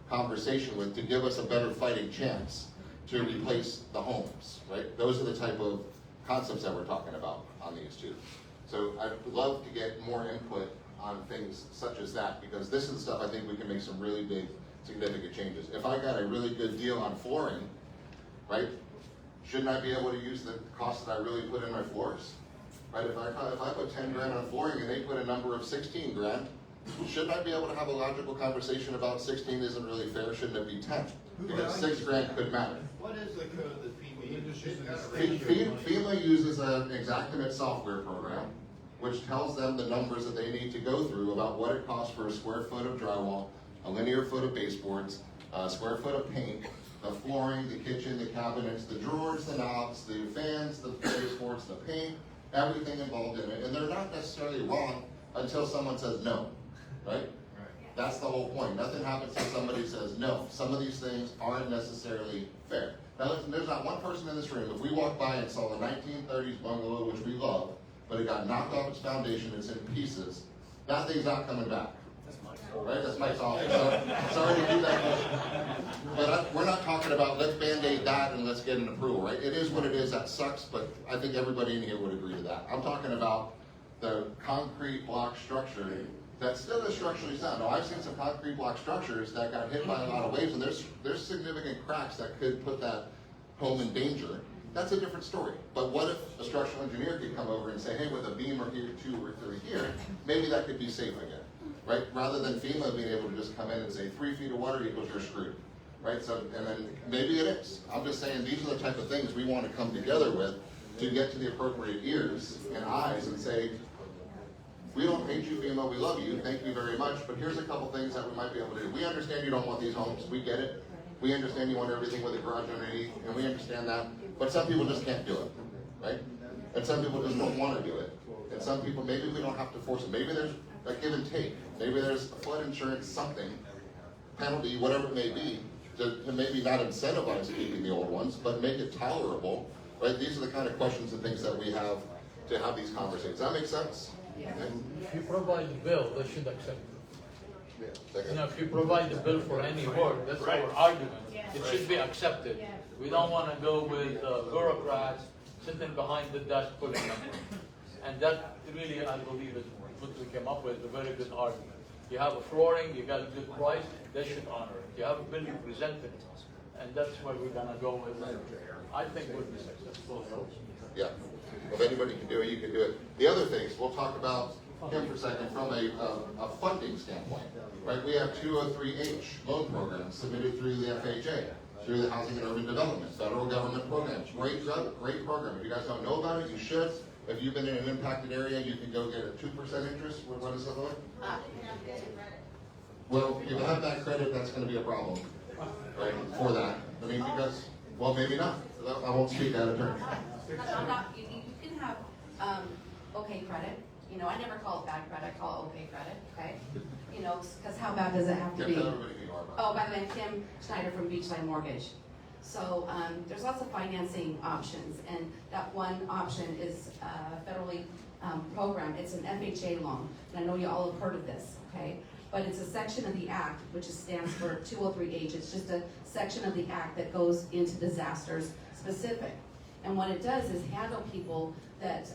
conversation with to give us a better fighting chance to replace the homes, right? Those are the type of concepts that we're talking about on these two. So I'd love to get more input on things such as that, because this is the stuff I think we can make some really big, significant changes. If I got a really good deal on flooring, right, shouldn't I be able to use the cost that I really put in my floors? Right, if I put 10 grand on flooring and they put a number of 16 grand, shouldn't I be able to have a logical conversation about 16 isn't really fair, shouldn't it be 10? Because 6 grand could matter. What is the code that FEMA uses? FEMA uses an Xactimate software program, which tells them the numbers that they need to go through about what it costs for a square foot of drywall, a linear foot of baseboards, a square foot of paint, the flooring, the kitchen, the cabinets, the drawers, the knobs, the fans, the baseboards, the paint, everything involved in it. And they're not necessarily wrong until someone says no, right? That's the whole point. Nothing happens until somebody says no. Some of these things aren't necessarily fair. Now listen, there's not one person in this room, if we walk by and saw a 1930s bungalow, which we love, but it got knocked off its foundation, it's in pieces, that thing's not coming back. Right? That's Mike's office. Sorry to do that. But we're not talking about let's band-aid that and let's get an approval, right? It is what it is, that sucks, but I think everybody in here would agree to that. I'm talking about the concrete block structure that still is structurally sound. Now, I've seen some concrete block structures that got hit by a lot of waves, and there's significant cracks that could put that home in danger. That's a different story. But what if a structural engineer could come over and say, hey, with a beam or here, 2 or 3 here, maybe that could be safe again, right? Rather than FEMA being able to just come in and say 3 feet of water equals you're screwed, right? So, and then maybe it is. I'm just saying these are the type of things we want to come together with to get to the appropriate ears and eyes and say, we don't hate you, FEMA, we love you, thank you very much, but here's a couple things that we might be able to do. We understand you don't want these homes, we get it. We understand you want everything with a garage underneath, and we understand that, but some people just can't do it, right? And some people just don't want to do it. And some people, maybe we don't have to force it. Maybe there's a give and take. Maybe there's a flood insurance, something, penalty, whatever it may be, to maybe not incentivize keeping the old ones, but make it tolerable, right? These are the kind of questions and things that we have to have these conversations. Does that make sense? Okay. If you provide the bill, they should accept it. Yeah, You know, if you provide the bill for any work, that's our argument. It should be accepted. We don't want to go with bureaucrats sitting behind the desk putting numbers. And that really, I believe, is what we came up with, a very good argument. You have a flooring, you got a good price, they should honor it. You have a bill, you present it, and that's where we're gonna go with it. I think we'll be successful. Yeah, if anybody can do it, you can do it. The other things, we'll talk about him for a second from a funding standpoint, right? We have 203H loan programs submitted through the FHA, through the Housing and Urban Development, federal government programs. Great program. If you guys don't know about it, you should. If you've been in an impacted area, you can go get a 2% interest. What is it like? Well, if you have that credit, that's going to be a problem, right, for that. I mean, because, well, maybe not. I won't speak out of turn. You can have, okay credit. You know, I never call it bad credit, I call it okay credit, okay? You know, because how bad does it have to be? Tell everybody who you are, Oh, by the way, I'm Kim Schneider from Beachline Mortgage. So there's lots of financing options, and that one option is a federally program. It's an FHA loan, and I know you all have heard of this, okay? But it's a section of the Act, which stands for 203H. It's just a section of the Act that goes into disasters specific. And what it does is handle people that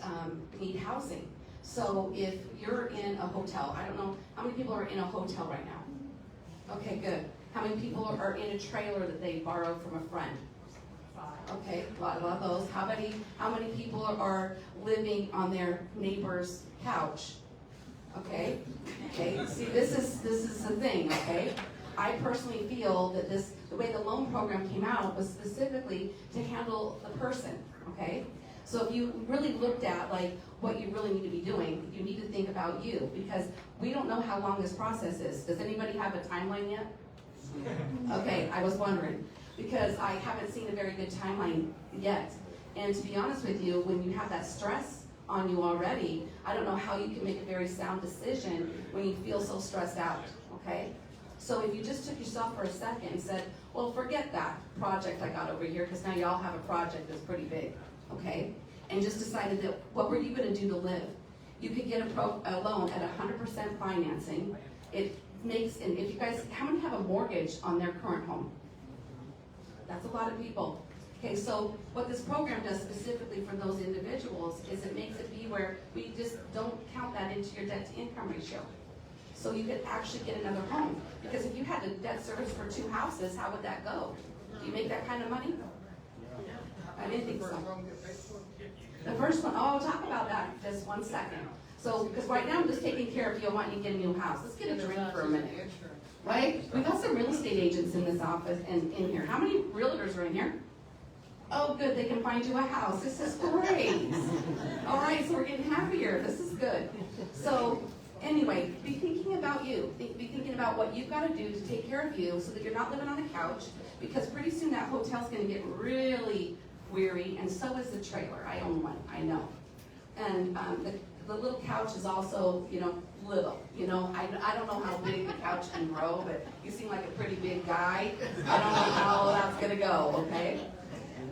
need housing. So if you're in a hotel, I don't know, how many people are in a hotel right now? Okay, good. How many people are in a trailer that they borrowed from a friend? Okay, a lot of those. How many people are living on their neighbor's couch? Okay, see, this is the thing, okay? I personally feel that the way the loan program came out was specifically to handle the person, okay? So if you really looked at like what you really need to be doing, you need to think about you, because we don't know how long this process is. Does anybody have a timeline yet? Okay, I was wondering, because I haven't seen a very good timeline yet. And to be honest with you, when you have that stress on you already, I don't know how you can make a very sound decision when you feel so stressed out, okay? So if you just took yourself for a second and said, well, forget that project I got over here, because now y'all have a project that's pretty big, okay? And just decided that, what were you gonna do to live? You could get a loan at 100% financing. It makes, and if you guys, how many have a mortgage on their current home? That's a lot of people. Okay, so what this program does specifically for those individuals is it makes it be where we just don't count that into your debt to income ratio. So you could actually get another home. Because if you had a debt service for 2 houses, how would that go? Do you make that kind of money? I didn't think so. The first one, oh, I'll talk about that just 1 second. So, because right now I'm just taking care of you, I want you to get a new house. Let's get a drink for a minute. Right? We got some real estate agents in this office and in here. How many realtors are in here? Oh, good, they can find you a house. This is great. All right, so we're getting happier. This is good. So, anyway, be thinking about you. Be thinking about what you've got to do to take care of you so that you're not living on the couch, because pretty soon that hotel's going to get really weary, and so is the trailer. I own one, I know. And the little couch is also, you know, little. You know, I don't know how big the couch can grow, but you seem like a pretty big guy. I don't know how that's going to go, okay?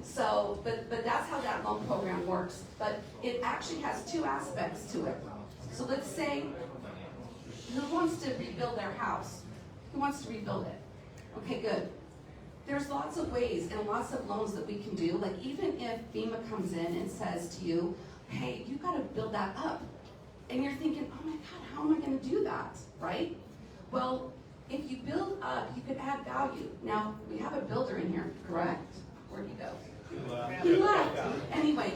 So, but that's how that loan program works. But it actually has 2 aspects to it. So let's say, who wants to rebuild their house? Who wants to rebuild it? Okay, good. There's lots of ways and lots of loans that we can do. Like even if FEMA comes in and says to you, hey, you got to build that up. And you're thinking, oh my God, how am I going to do that, right? Well, if you build up, you could add value. Now, we have a builder in here, correct? Where'd he go? He left. Anyway,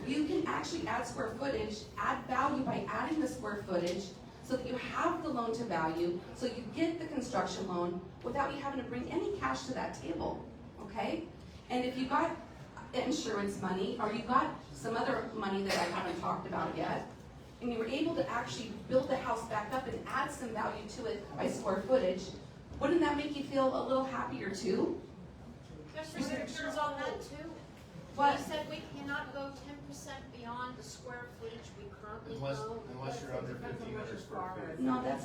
you can actually add square footage, add value by adding the square footage so that you have the loan to value, so you get the construction loan without you having to bring any cash to that table, okay? And if you got insurance money, or you got some other money that I haven't talked about yet, and you were able to actually build the house back up and add some value to it by square footage, wouldn't that make you feel a little happier too? There's restrictions on that too. What? We said we cannot go 10% beyond the square footage we currently Unless own. you're under 1,500 square feet. No, that's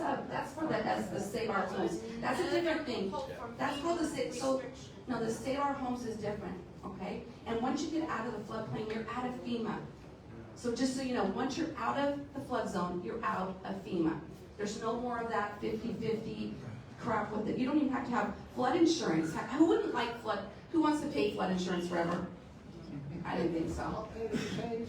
the Save Our Homes. That's a different thing. That's called the Save, so, no, the Save Our Homes is different, okay? And once you get out of the floodplain, you're out of FEMA. So just so you know, once you're out of the flood zone, you're out of FEMA. There's no more of that 50-50 crap with it. You don't even have to have flood insurance. Who wouldn't like flood? Who wants to pay flood insurance forever? I didn't think so. I'll pay the phase.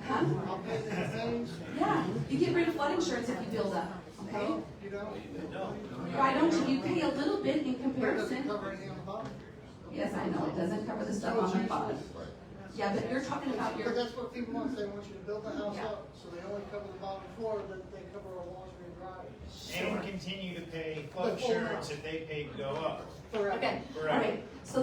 Huh? I'll pay the phase. Yeah, you get rid of flood insurance if you build up, okay? No, you don't. Why don't you? You pay a little bit in It doesn't comparison. cover anything on the bottom. Yes, I know, it doesn't cover the stuff on the bottom. Right. Yeah, but you're talking about your, But that's what people want, they want you to build the house Yeah. up, so they only cover the bottom floor, but they cover a washer and dryer. And we continue to pay flood insurance if they pay to go up. okay, all Correct. right. So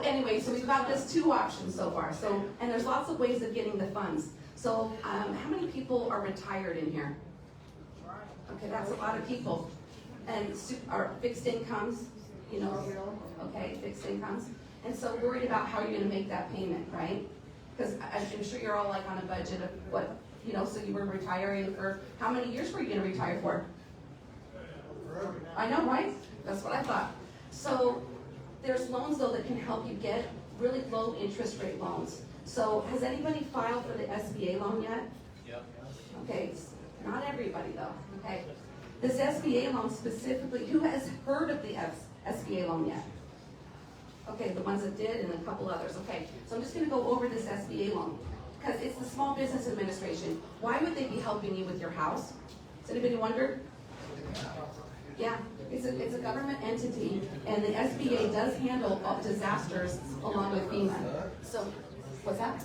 anyway, so we've got this 2 options so far. So, and there's lots of ways of getting the funds. So, how many people are retired in here? Okay, that's a lot of people. And are fixed incomes, you know, okay, fixed incomes. And so worried about how you're gonna make that payment, right? Because I'm sure you're all like on a budget of what, you know, so you were retiring for, how many years were you gonna retire for? I know, right? That's what I thought. So there's loans though that can help you get really low interest rate loans. So has anybody filed for the SBA loan yet? Yep. Okay, not everybody though, okay? This SBA loan specifically, who has heard of the SBA loan yet? Okay, the ones that did and a couple others, okay. So I'm just gonna go over this SBA loan, because it's the Small Business Administration. Why would they be helping you with your house? Has anybody wondered? Yeah, it's a government entity, and the SBA does handle all disasters along with FEMA. So, what's that?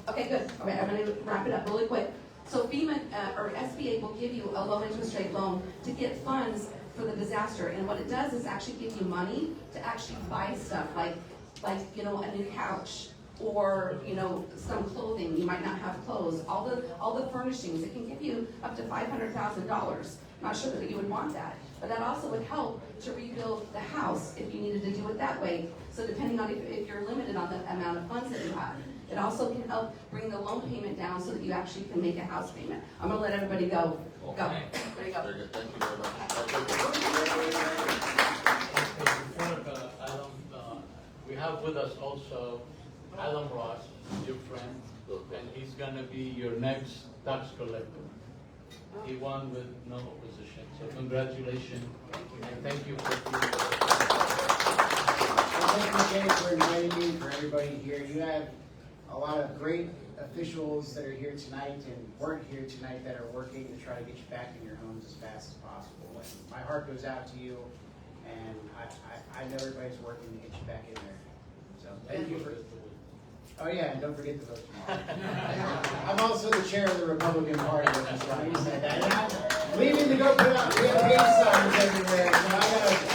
Okay, good. All right, I'm gonna wrap it up really quick. So FEMA, or SBA will give you a low interest rate loan to get funds for the disaster. And what it does is actually give you money to actually buy stuff like, you know, a new couch, or, you know, some clothing. You might not have clothes, all the furnishings. It can give you up to $500,000. Not sure that you would want that, but that also would help to rebuild the house if you needed to do it that way. So depending on if you're limited on the amount of funds that you have. It also can help bring the loan payment down so that you actually can make a house payment. I'm gonna let everybody go. Go. There you go. Very good, thank you very much. Adam, we have with us also Adam Ross, your friend, and he's gonna be your next tax collector. He won with no opposition, so congratulations, and thank you for being Thank you, Jay, for inviting me, for everybody here. You have a lot of great officials that are here tonight and weren't here tonight that are working to try to get you back in your homes as fast as possible. And my heart goes out to you, and I know everybody's working to get you back in there. So thank you for. Oh yeah, and don't forget to vote tomorrow. I'm also the chair of the Republican Party, which is why you said that. And I'm leaving to go put up, we have big signs everywhere, so I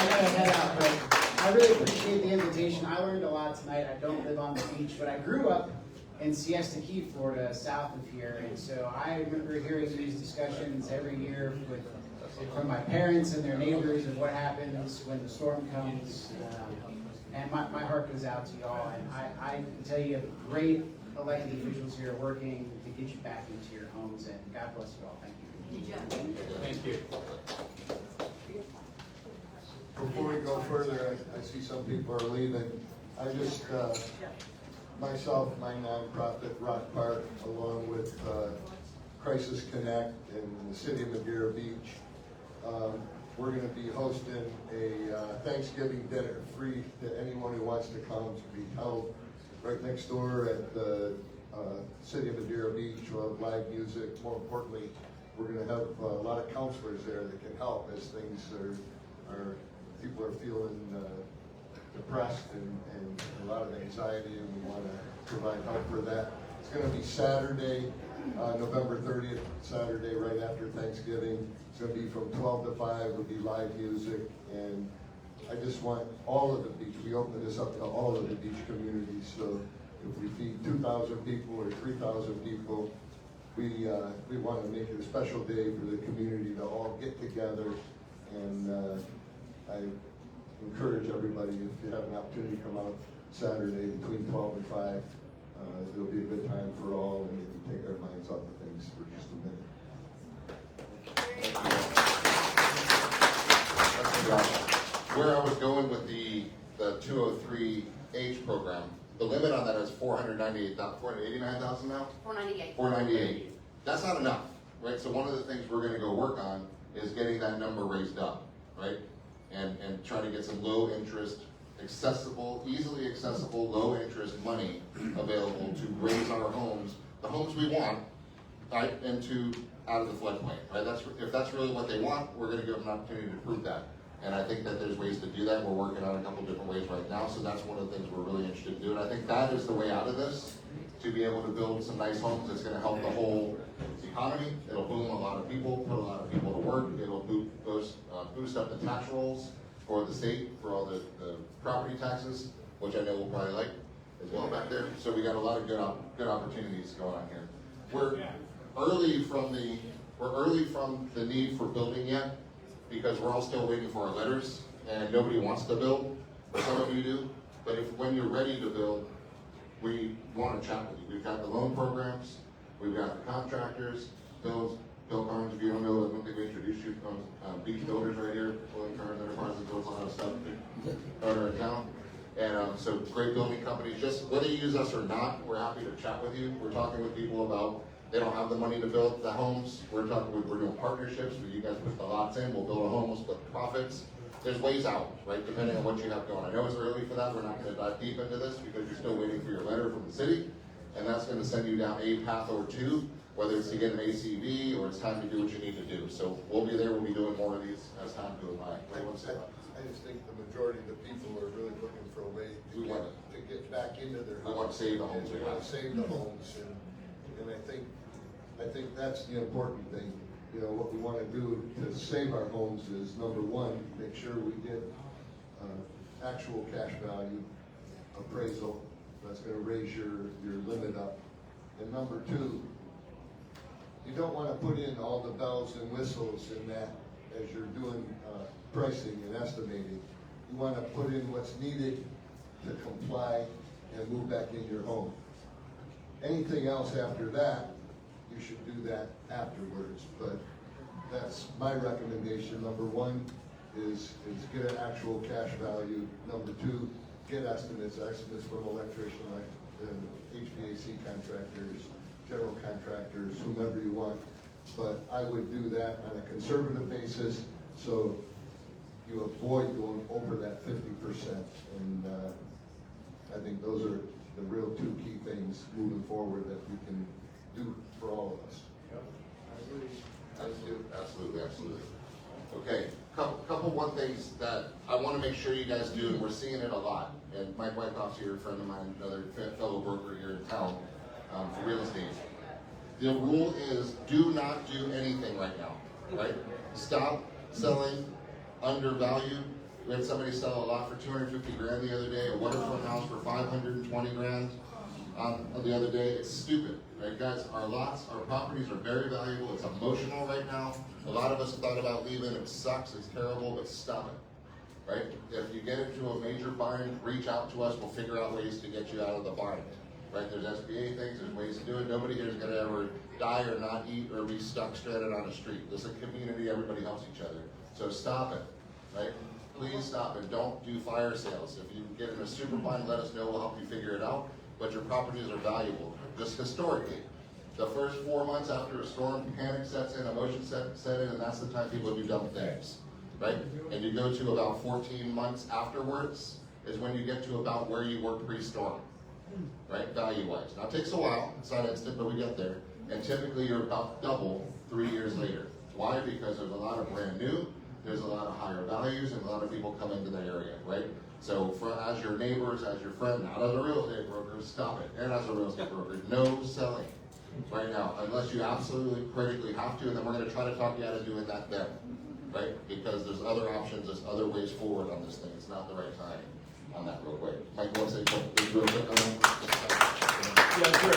gotta head out. But I really appreciate the invitation. I learned a lot tonight. I don't live on the beach, but I grew up in Siesta Key, Florida, south of here. And so I remember hearing these discussions every year from my parents and their neighbors of what happens when the storm comes. And my heart goes out to y'all. And I can tell you, great elected officials here working to get you back into your homes. And God bless you all. Thank you. Thank you. Before we go further, I see some people are leaving. I just, myself, my nonprofit, Rock Park, along with Crisis Connect and the city of Madeira Beach, we're going to be hosting a Thanksgiving dinner, free to anyone who wants to come, to be held right next door at the city of Madeira Beach. We'll have live music. More importantly, we're going to have a lot of counselors there that can help as things are people are feeling depressed and a lot of anxiety, and we want to provide help for that. It's going to be Saturday, November 30th, Saturday right after Thanksgiving. It's going to be from 12 to 5. It'll be live music, and I just want all of the beach. We open this up to all of the beach communities. So if we feed 2,000 people or 3,000 people, we want to make it a special day for the community to all get together. And I encourage everybody, if you have an opportunity, to come out Saturday between 12 and 5. It'll be a good time for all, and maybe take our minds off of things for just a minute. Where I was going with the 203H program, the limit on that is $489,000 now? $498. $498. That's not enough, right? So one of the things we're going to go work on is getting that number raised up, right? And try to get some low interest, accessible, easily accessible, low interest money available to raise our homes, the homes we want, right, into out of the floodplain, right? If that's really what they want, we're going to give them an opportunity to prove that. And I think that there's ways to do that. We're working on a couple different ways right now, so that's one of the things we're really interested in doing. I think that is the way out of this, to be able to build some nice homes. It's gonna help the whole economy. It'll boom a lot of people, put a lot of people to work. It'll boost up the tax rolls for the state, for all the property taxes, which I know we'll probably like as well back there. So we got a lot of good opportunities going on here. We're early from the need for building yet, because we're all still waiting for our letters, and nobody wants to build. Some of you do, but when you're ready to build, we want to chat with you. We've got the loan programs, we've got the contractors. Bill Carnes, if you don't know, I don't think we introduced you, Beach Builders right here, William Carnes Enterprises, builds a lot of stuff owner in town. And so great building companies, just whether you use us or not, we're happy to chat with you. We're talking with people about, they don't have the money to build the homes. We're doing partnerships where you guys put the lots in, we'll build a home, we'll split the profits. There's ways out, right, depending on what you have going. I know it's early for that, we're not gonna dive deep into this because you're still waiting for your letter from the city, and that's gonna send you down a path or two, whether it's to get an ACV or it's time to do what you need to do. So we'll be there, we'll be doing more of these as time goes by. I just think the majority of the people are really looking for a way to get back into their homes. We want to save the homes. They want to save the homes, and I think that's the important thing. You know, what we want to do to save our homes is, number one, make sure we get actual cash value appraisal. That's going to raise your limit up. And number two, you don't want to put in all the bells and whistles in that as you're doing pricing and estimating. You want to put in what's needed to comply and move back in your home. Anything else after that, you should do that afterwards. But that's my recommendation. Number one is get an actual cash value. Number two, get estimates from electrician, like HVAC contractors, general contractors, whomever you want. But I would do that on a conservative basis, so you avoid going over that 50%. And I think those are the real two key things moving forward that we can do for all of us. Absolutely. Okay, couple one things that I want to make sure you guys do, and we're seeing it a lot. And Mike Wyckoff's here, a friend of mine, another fellow broker here in town for real estate. The rule is do not do anything right now, right? Stop selling undervalued. We had somebody sell a lot for 250 grand the other day, a waterfront house for 520 grand the other day. It's stupid, right, guys? Our lots, our properties are very valuable. It's emotional right now. A lot of us thought about leaving. It sucks. It's terrible, but stop it, right? If you get into a major bind, reach out to us. We'll figure out ways to get you out of the bind, right? There's SBA things. There's ways to do it. Nobody here is going to ever die or not eat or be stuck stranded on a street. This is a community. Everybody helps each other. So stop it, right? Please stop and don't do fire sales. If you get in a super bind, let us know. We'll help you figure it out. But your properties are valuable. Just historically, the first 4 months after a storm, panic sets in, emotion set in, and that's the time people do dumb things, right? And you go to about 14 months afterwards is when you get to about where you were pre-storm, right? Value-wise. Now it takes a while. It's not instant, but we get there. And typically you're about double 3 years later. Why? Because there's a lot of brand new, there's a lot of higher values, and a lot of people come into the area, right? So as your neighbors, as your friend, not as a real estate broker, stop it. And as a real estate broker, no selling right now, unless you absolutely critically have to, and then we're going to try to talk you out of doing that then, right? Because there's other options, there's other ways forward on this thing. It's not the right time on that real quick. Mike, you want to say something real quick on that? Yeah, sure.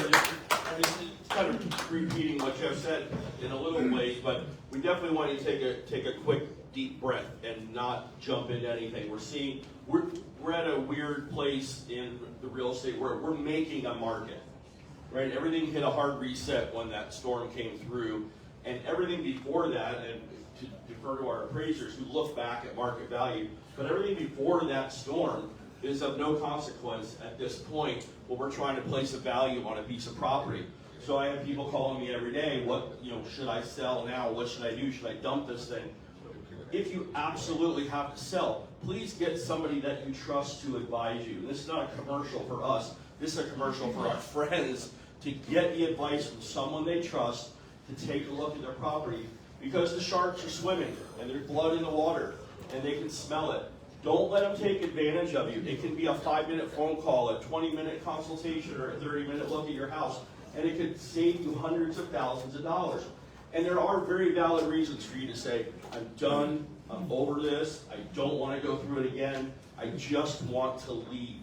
I mean, it's kind of repeating what Jeff said in a little ways, but we definitely want you to take a quick, deep breath and not jump into anything. We're at a weird place in the real estate where we're making a market, right? Everything hit a hard reset when that storm came through, and everything before that, and to defer to our appraisers who look back at market value, but everything before that storm is of no consequence at this point when we're trying to place a value on a piece of property. So I have people calling me every day, should I sell now? What should I do? Should I dump this thing? If you absolutely have to sell, please get somebody that you trust to advise you. This is not a commercial for us. This is a commercial for our friends to get the advice from someone they trust to take a look at their property, because the sharks are swimming and there's blood in the water. and they can smell it. Don't let them take advantage of you. It can be a 5-minute phone call, a 20-minute consultation, or a 30-minute look at your house, and it could save you hundreds of thousands of dollars. And there are very valid reasons for you to say, I'm done, I'm over this, I don't want to go through it again, I just want to leave.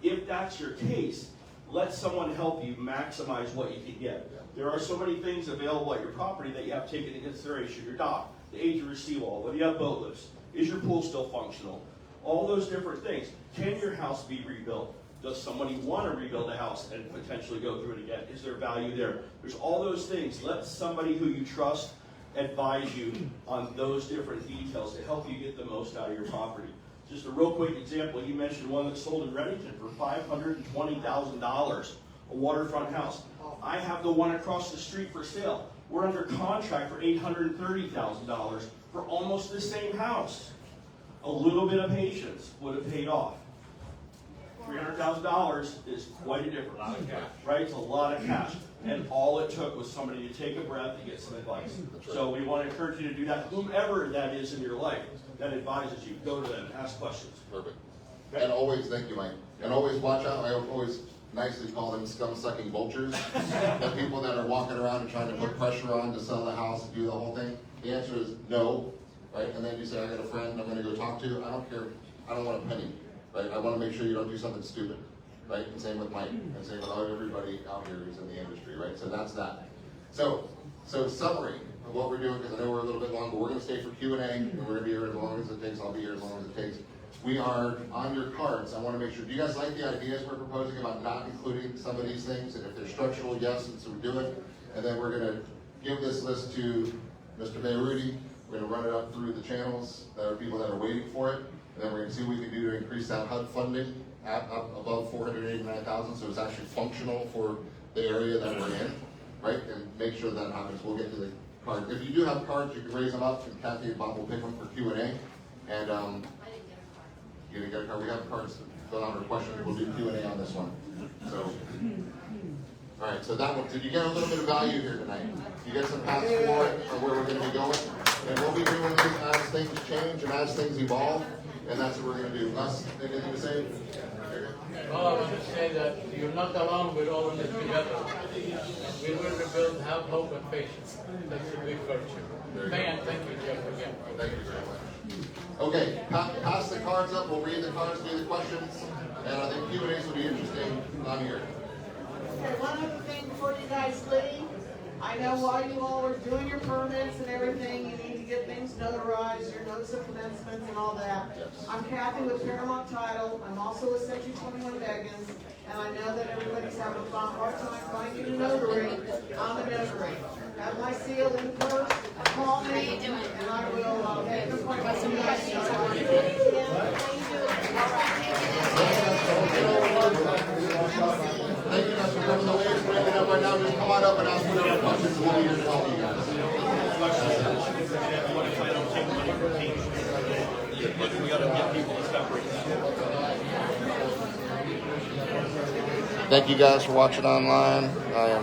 If that's your case, let someone help you maximize what you can get. There are so many things available at your property that you have to take into consideration. Your dock, the age of your seawall, whether you have boat lifts, is your pool still functional? All those different things. Can your house be rebuilt? Does somebody want to rebuild a house and potentially go through it again? Is there value there? There's all those things. Let somebody who you trust advise you on those different details to help you get the most out of your property. Just a real quick example, you mentioned one that sold in Reddington for $520,000, a waterfront house. I have the one across the street for sale. We're under contract for $830,000 for almost the same house. A little bit of patience would have paid off. $300,000 is quite a difference, right? It's a lot of cash. And all it took was somebody to take a breath and get some advice. So we want to encourage you to do that. Whomever that is in your life that advises you, go to them, ask questions. Perfect. And always, thank you, Mike. And always watch out. I always nicely call them scum-sucking vultures. The people that are walking around and trying to put pressure on to sell the house and do the whole thing. The answer is no, right? And then you say, I got a friend I'm going to go talk to. I don't care. I don't want a penny, right? I want to make sure you don't do something stupid, right? And same with Mike, and same with everybody out here who's in the industry, right? So that's that. So summary of what we're doing, because I know we're a little bit long, but we're going to stay for Q&A, and we're going to be here as long as it takes. I'll be here as long as it takes. We are on your cards. I want to make sure, do you guys like the ideas we're proposing about not including some of these things? And if they're structural, yes, and so we do it. And then we're going to give this list to Mr. Beyrudi. We're going to run it up through the channels. There are people that are waiting for it. And then we're going to see what we can do to increase that HUD funding up above $489,000, so it's actually functional for the area that we're in, right? And make sure that happens. We'll get to the card. If you do have cards, you can raise them up, and Kathy and Bob will pick them for Q&A. And you didn't get a card. We have cards to fill out our questions. We'll do Q&A on this one. So, all right. So that one. Did you get a little bit of value here tonight? You get some paths forward or where we're going to be going, and we'll be doing this as things change and as things evolve. And that's what we're going to do. Les, anything to say? Well, I want to say that you're not alone. We're all in this together. We will rebuild, have hope and patience. That's a big virtue. Man, thank you, Jeff, again. Thank you very much. Okay, pass the cards up. We'll read the cards, do the questions, and I think Q&As will be interesting on here. Okay, one other thing before you guys leave. I know while you all are doing your permits and everything, you need to get things notarized, your notice of commencement and all that. Yes. I'm Kathy with Paramount Title. I'm also with C21 Beggins, and I know that everybody's having a hard time finding a notary. I'm a notary. Have my seal in the purse, call me, and I will make an appointment with you guys. Thank you guys for coming. The way it's breaking up right now, just come on up and ask whatever questions. We'll be here to help you guys. We got to get people to separate. Thank you guys for watching online. I am